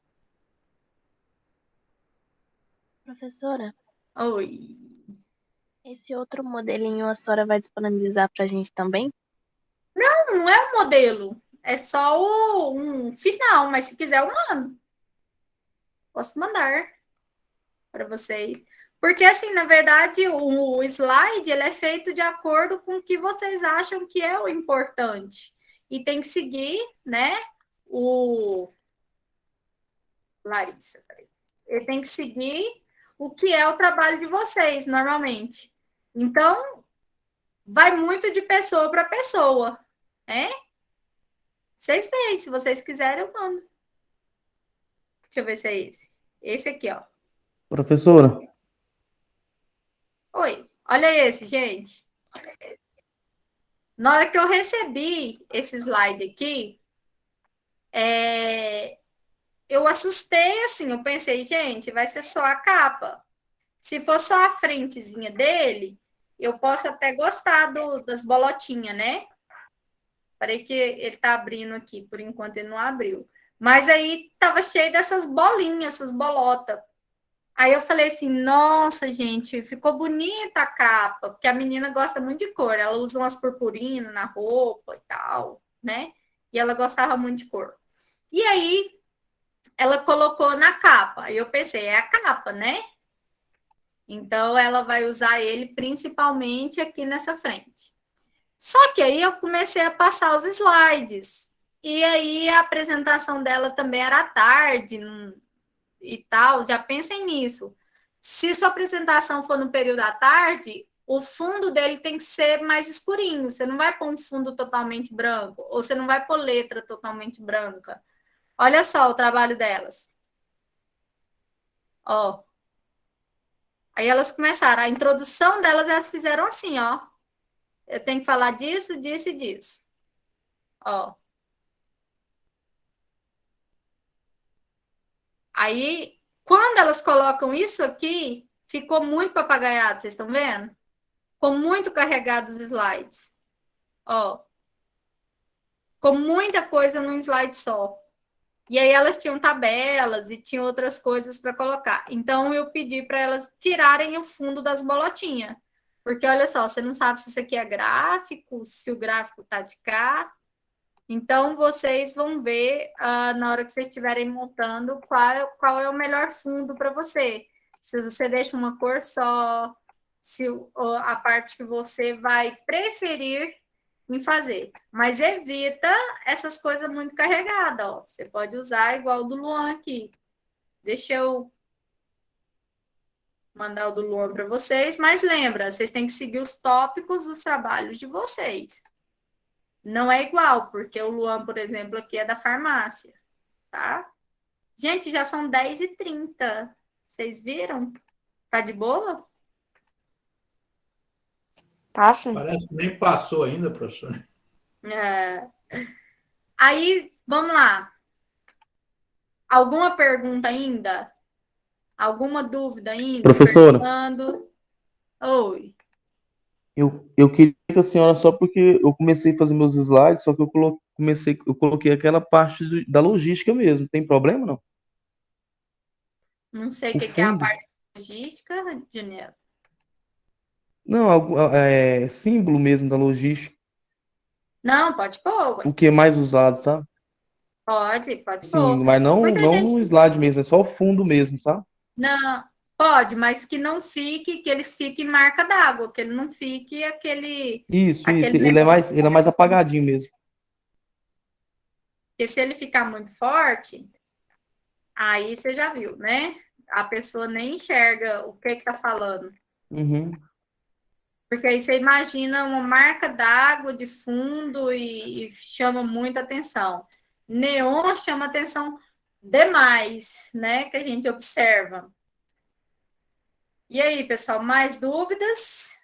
Professora, Oi. esse outro modelinho a senhora vai disponibilizar para a gente também? Não é um modelo, é só um final, mas se quiser eu mando. Posso mandar para vocês. Porque, assim, na verdade, o slide ele é feito de acordo com o que vocês acham que é o importante. E tem que seguir, né, o... Larissa, peraí. Ele tem que seguir o que é o trabalho de vocês, normalmente. Então, vai muito de pessoa para pessoa, né? Vocês veem, se vocês quiserem, eu mando. Deixa eu ver se é esse. Esse aqui, ó. Professora, Oi, olha esse, gente. Na hora que eu recebi esse slide aqui, eu assustei, assim, eu pensei, gente, vai ser só a capa. Se for só a frentezinha dele, eu posso até gostar das bolotinhas, né? Parei que ele tá abrindo aqui, por enquanto ele não abriu. Mas aí tava cheio dessas bolinhas, essas bolotas. Aí eu falei assim, nossa, gente, ficou bonita a capa, porque a menina gosta muito de cor, ela usa umas purpurinas na roupa e tal, né? E ela gostava muito de cor. E aí, ela colocou na capa. Aí eu pensei, é a capa, né? Então, ela vai usar ele principalmente aqui nessa frente. Só que aí eu comecei a passar os slides. E aí a apresentação dela também era à tarde e tal. Já pensem nisso. Se sua apresentação for no período da tarde, o fundo dele tem que ser mais escurinho. Você não vai pôr um fundo totalmente branco, ou você não vai pôr letra totalmente branca. Olha só o trabalho delas. Ó. Aí elas começaram. A introdução delas, elas fizeram assim, ó. Eu tenho que falar disso, disso e disso. Ó. Aí, Quando elas colocam isso aqui, ficou muito papagaiado, vocês estão vendo? Ficou muito carregado os slides. Ó. Ficou muita coisa num slide só. E aí elas tinham tabelas e tinham outras coisas para colocar. Então eu pedi para elas tirarem o fundo das bolotinhas. Porque olha só, você não sabe se isso aqui é gráfico, se o gráfico está de cá. Então vocês vão ver na hora que vocês estiverem montando qual é o melhor fundo para você. Se você deixa uma cor só, se a parte que você vai preferir em fazer. Mas evita essas coisas muito carregadas, ó. Você pode usar igual o do Luan aqui. Deixa eu mandar o do Luan para vocês, mas lembra, vocês têm que seguir os tópicos dos trabalhos de vocês. Não é igual, porque o Luan, por exemplo, aqui é da farmácia, tá? Gente, já são 10h30. Vocês viram? Tá de boa? Tá sim. Parece que nem passou ainda, professor. Aí, vamos lá. Alguma pergunta ainda? Alguma dúvida ainda? Professora? Fernando? Oi. Eu queria que a senhora, só porque eu comecei a fazer meus slides, só que eu coloquei aquela parte da logística mesmo. Tem problema, não? Não sei o O que é a fundo. parte logística, Daniel. Não, é símbolo mesmo da logística. Não, pode pôr, ué. O que é mais usado, sabe? Pode Sim, pôr. mas não Muita gente no slide mesmo, é só o fundo mesmo, sabe? não pode, mas que não fique, que eles fiquem marca d'água, que ele não fique aquele Isso. negócio. Ele é mais apagadinho mesmo. Porque se ele ficar muito forte, aí você já viu, né? A pessoa nem enxerga o que está falando. Uhum. Porque aí você imagina uma marca d'água de fundo e chama muita atenção. Neon chama atenção demais, né? Que a gente observa. E aí, pessoal, mais dúvidas?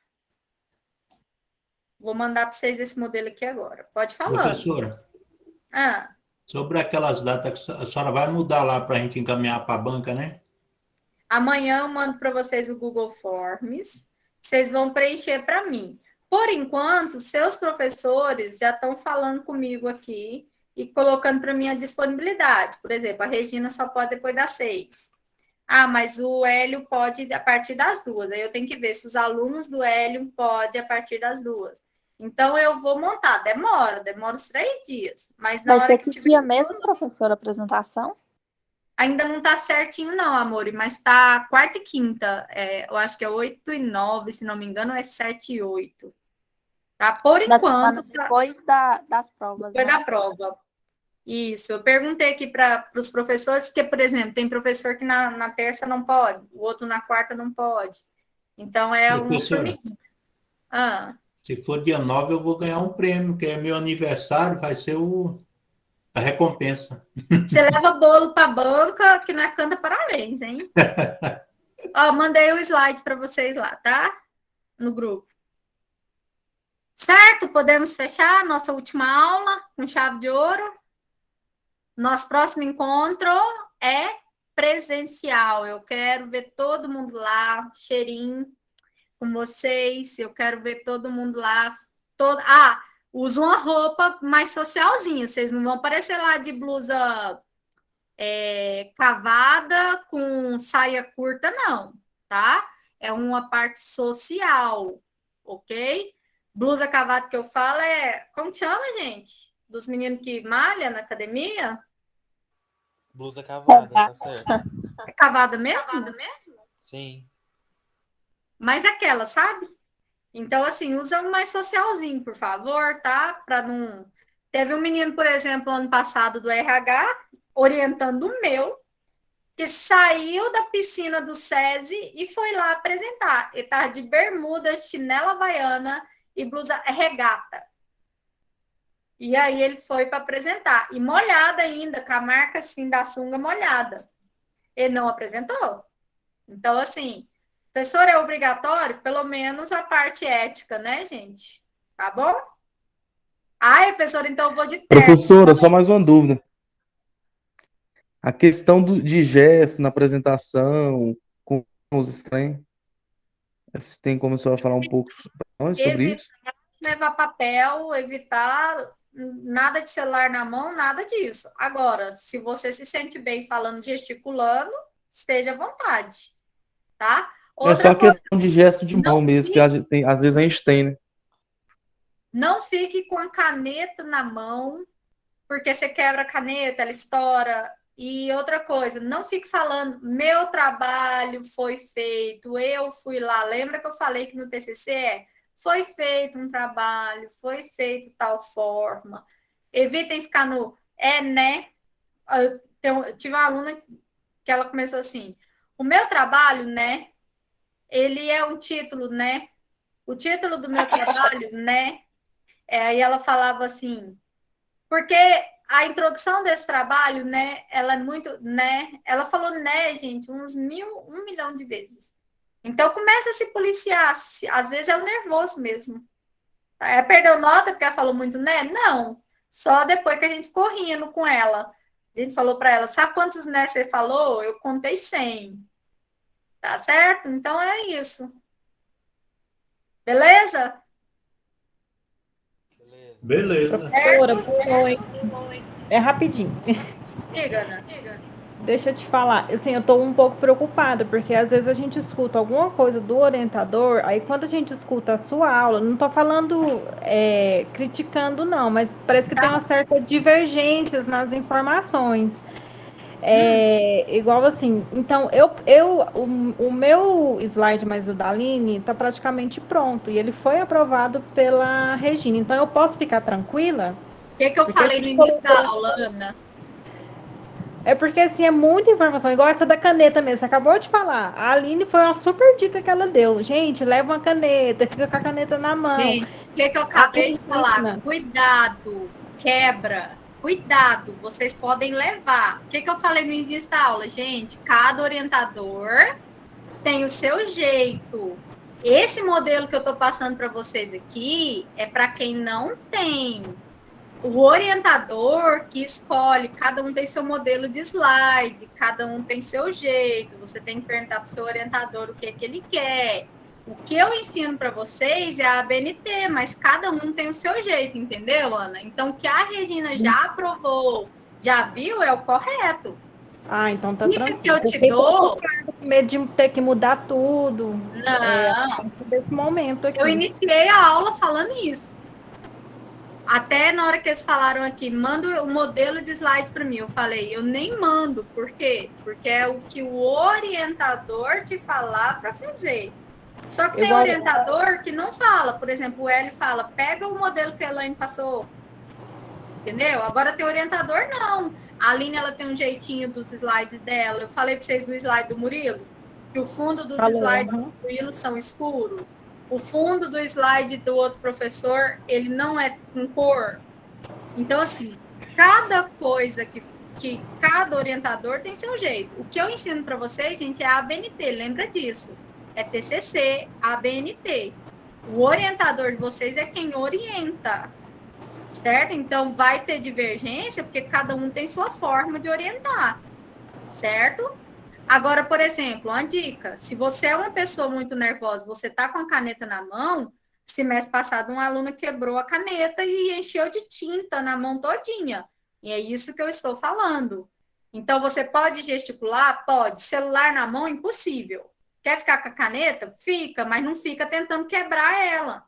Vou mandar para vocês esse modelo aqui agora. Pode falar. Professora, sobre aquelas datas que a senhora vai mudar lá para a gente encaminhar para a banca, né? Amanhã eu mando para vocês o Google Forms. Vocês vão preencher para mim. Por enquanto, seus professores já estão falando comigo aqui e colocando para mim a disponibilidade. Por exemplo, a Regina só pode depois das 6. Ah, mas o Hélio pode a partir das 2. Aí eu tenho que ver se os alunos do Hélio podem a partir das 2. Então, eu vou montar. Demora uns 3 dias. Mas na Vai hora ser que que dia mesmo, professora, a apresentação? ainda não está certinho, não, amor, mas está quarta e quinta. Eu acho que é 8 e 9, se não me engano, é 7 e 8. Tá? Por Na enquanto. semana depois das provas. Depois né? da prova. Isso. Eu perguntei aqui para os professores, porque, por exemplo, tem professor que na terça não pode, o outro na quarta não pode. Então, é uma Professora, formiguinha. se for dia 9, eu vou ganhar um prêmio, que é meu aniversário, vai ser a recompensa. Você leva bolo para a banca, que nós canta parabéns, hein? Ó, mandei o slide para vocês lá, tá? No grupo. Certo? Podemos fechar nossa última aula com chave de ouro. Nosso próximo encontro é presencial. Eu quero ver todo mundo lá, cheirinho com vocês. Eu quero ver todo mundo lá. Usa uma roupa mais socialzinha. Vocês não vão aparecer lá de blusa cavada com saia curta, não, tá? É uma parte social, ok? Blusa cavada que eu falo como que chama, gente? Dos meninos que malham na academia? Blusa cavada, tá certo. É cavada mesmo? Sim. Mas aquela, sabe? Então, assim, usa um mais socialzinho, por favor, tá? Para não... Teve um menino, por exemplo, ano passado do RH, orientando o meu, que saiu da piscina do SESI e foi lá apresentar. Ele estava de bermuda, chinela havaiana e blusa regata. E aí ele foi para apresentar. E molhada ainda, com a marca assim da sunga molhada. Ele não apresentou. Então, assim, professor, é obrigatório, pelo menos a parte ética, né, gente? Tá bom? Ai, professor, então eu vou de terno. Professora, só mais uma dúvida. A questão de gesto na apresentação, com os estranhos. Você tem como a senhora falar um pouco para nós sobre isso? Levar papel, evitar nada de celular na mão, nada disso. Agora, se você se sente bem falando, gesticulando, esteja à vontade, tá? É só Outra coisa, questão de gesto de mão não mesmo, que às vezes a gente tem, né? não fique com a caneta na mão, porque você quebra a caneta, ela estoura. E outra coisa, não fique falando, meu trabalho foi feito, eu fui lá. Lembra que eu falei que no TCC foi feito um trabalho, foi feito tal forma. Evitem ficar no né? Eu tive uma aluna que ela começou assim, o meu trabalho, né? Ele é um título, né? O título do meu trabalho, né? Aí ela falava assim, porque a introdução desse trabalho, né, ela é muito, né, ela falou né, gente, um milhão de vezes. Então, começa a se policiar, às vezes é o nervoso mesmo. Perdeu nota porque ela falou muito né? Não, só depois que a gente ficou rindo com ela. A gente falou para ela, sabe quantos né você falou? Eu contei 100. Tá certo? Então, é isso. Beleza? Beleza. Professora, boa noite. É rapidinho. Diga, Ana. Diga. Deixa eu te falar, assim, eu estou um pouco preocupada, porque às vezes a gente escuta alguma coisa do orientador, aí quando a gente escuta a sua aula, não estou falando criticando não, mas parece que tem uma certa divergências nas informações. Igual assim, então o meu slide mais o da Aline está praticamente pronto, e ele foi aprovado pela Regina, então eu posso ficar tranquila? O que eu falei no início da aula, Ana? É porque, assim, é muita informação, igual essa da caneta mesmo, você acabou de falar. A Aline foi uma super dica que ela deu. Gente, leva uma caneta, fica com a caneta na mão. Gente, o que eu acabei de falar? Cuidado, quebra. Cuidado, vocês podem levar. O que eu falei no início da aula? Gente, cada orientador tem o seu jeito. Esse modelo que eu estou passando para vocês aqui é para quem não tem. O orientador que escolhe, cada um tem seu modelo de slide, cada um tem seu jeito, você tem que perguntar para o seu orientador o que é que ele quer. O que eu ensino para vocês é a ABNT, mas cada um tem o seu jeito, entendeu, Ana? Então, o que a Regina já aprovou, já viu, é o correto. Ah, então tá tranquilo. Que eu te dou... Com medo de ter que mudar tudo. Não. Desse momento aqui. Eu iniciei a aula falando isso. Até na hora que eles falaram aqui, manda o modelo de slide para mim. Eu falei, eu nem mando. Por quê? Porque é o que o orientador te falar para fazer. Só que tem orientador que não fala. Por exemplo, o Hélio fala, pega o modelo que a Elaine passou. Entendeu? Agora tem orientador, não. A Aline, ela tem um jeitinho dos slides dela. Eu falei para vocês do slide do Murilo, que o fundo dos slides do Murilo são escuros. O fundo do slide do outro professor, ele não é com cor. Então, assim, cada coisa que cada orientador tem seu jeito. O que eu ensino para vocês, gente, é a ABNT, lembra disso. É TCC, ABNT. O orientador de vocês é quem orienta, certo? Então, vai ter divergência, porque cada um tem sua forma de orientar, certo? Agora, por exemplo, uma dica, se você é uma pessoa muito nervosa, você está com a caneta na mão, semestre passado uma aluna quebrou a caneta e encheu de tinta na mão todinha. E é isso que eu estou falando. Então, você pode gesticular? Pode. Celular na mão, impossível. Quer ficar com a caneta? Fica, mas não fica tentando quebrar ela.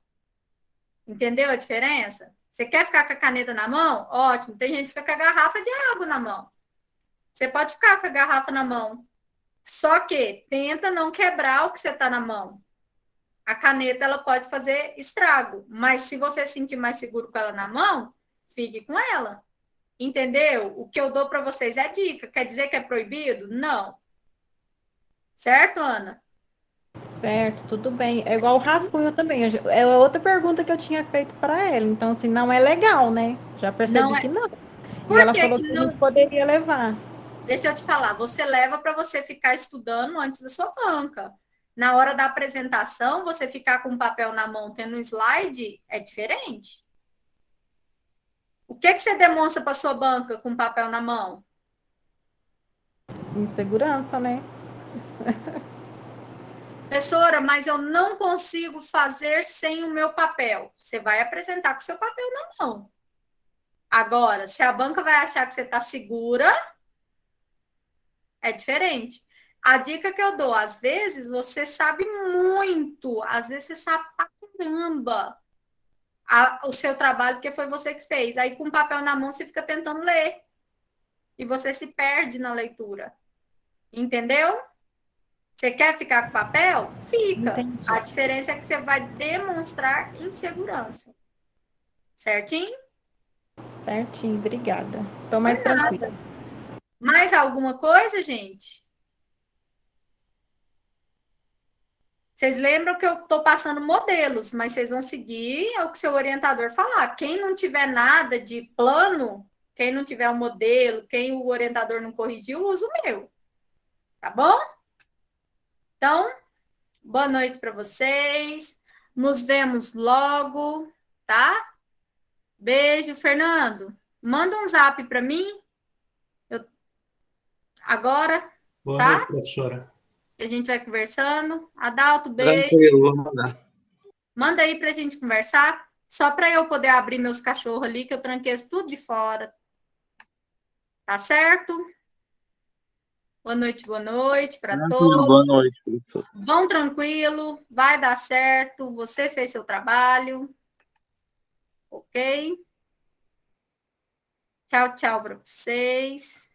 Entendeu a diferença? Você quer ficar com a caneta na mão? Ótimo. Tem gente que fica com a garrafa de água na mão. Você pode ficar com a garrafa na mão. Só que tenta não quebrar o que você está na mão. A caneta, ela pode fazer estrago. Mas se você se sentir mais seguro com ela na mão, fique com ela. Entendeu? O que eu dou para vocês é dica. Quer dizer que é proibido? Não. Certo, Ana? Certo, tudo bem. É igual o rascunho também. É outra pergunta que eu tinha feito para ela. Então, assim, não é legal, né? Já percebi que não. E ela falou que não poderia levar. Deixa eu te falar, você leva para você ficar estudando antes da sua banca. Na hora da apresentação, você ficar com o papel na mão tendo um slide, é diferente. O que você demonstra para sua banca com o papel na mão? insegurança, né? Professora, mas eu não consigo fazer sem o meu papel. Você vai apresentar com o seu papel na mão. Agora, se a banca vai achar que você está segura, é diferente. A dica que eu dou, às vezes você sabe muito, às vezes você sabe pra caramba o seu trabalho, porque foi você que fez. Aí, com o papel na mão, você fica tentando ler. E você se perde na leitura. Entendeu? Você quer ficar com papel? Fica. Entendi. A diferença é que você vai demonstrar insegurança. Certinho? Certinho, obrigada. Tô mais Por nada. tranquila. Mais alguma coisa, gente? Vocês lembram que eu estou passando modelos, mas vocês vão seguir o que seu orientador falar. Quem não tiver nada de plano, quem não tiver um modelo, quem o orientador não corrigiu, usa o meu. Tá bom? Então, boa noite para vocês. Nos vemos logo, tá? Beijo, Fernando. Manda um zap para mim. Agora, Boa tá? noite, professora. A gente vai conversando. Adalto, beijo. Tranquilo, vou mandar. Manda aí pra gente conversar. Só para eu poder abrir meus cachorros ali, que eu tranquei tudo de fora. Tá certo? Boa noite para Tranquilo, todos. boa noite, professor. Vão tranquilo, vai dar certo. Você fez seu trabalho. Ok? Tchau, tchau para vocês.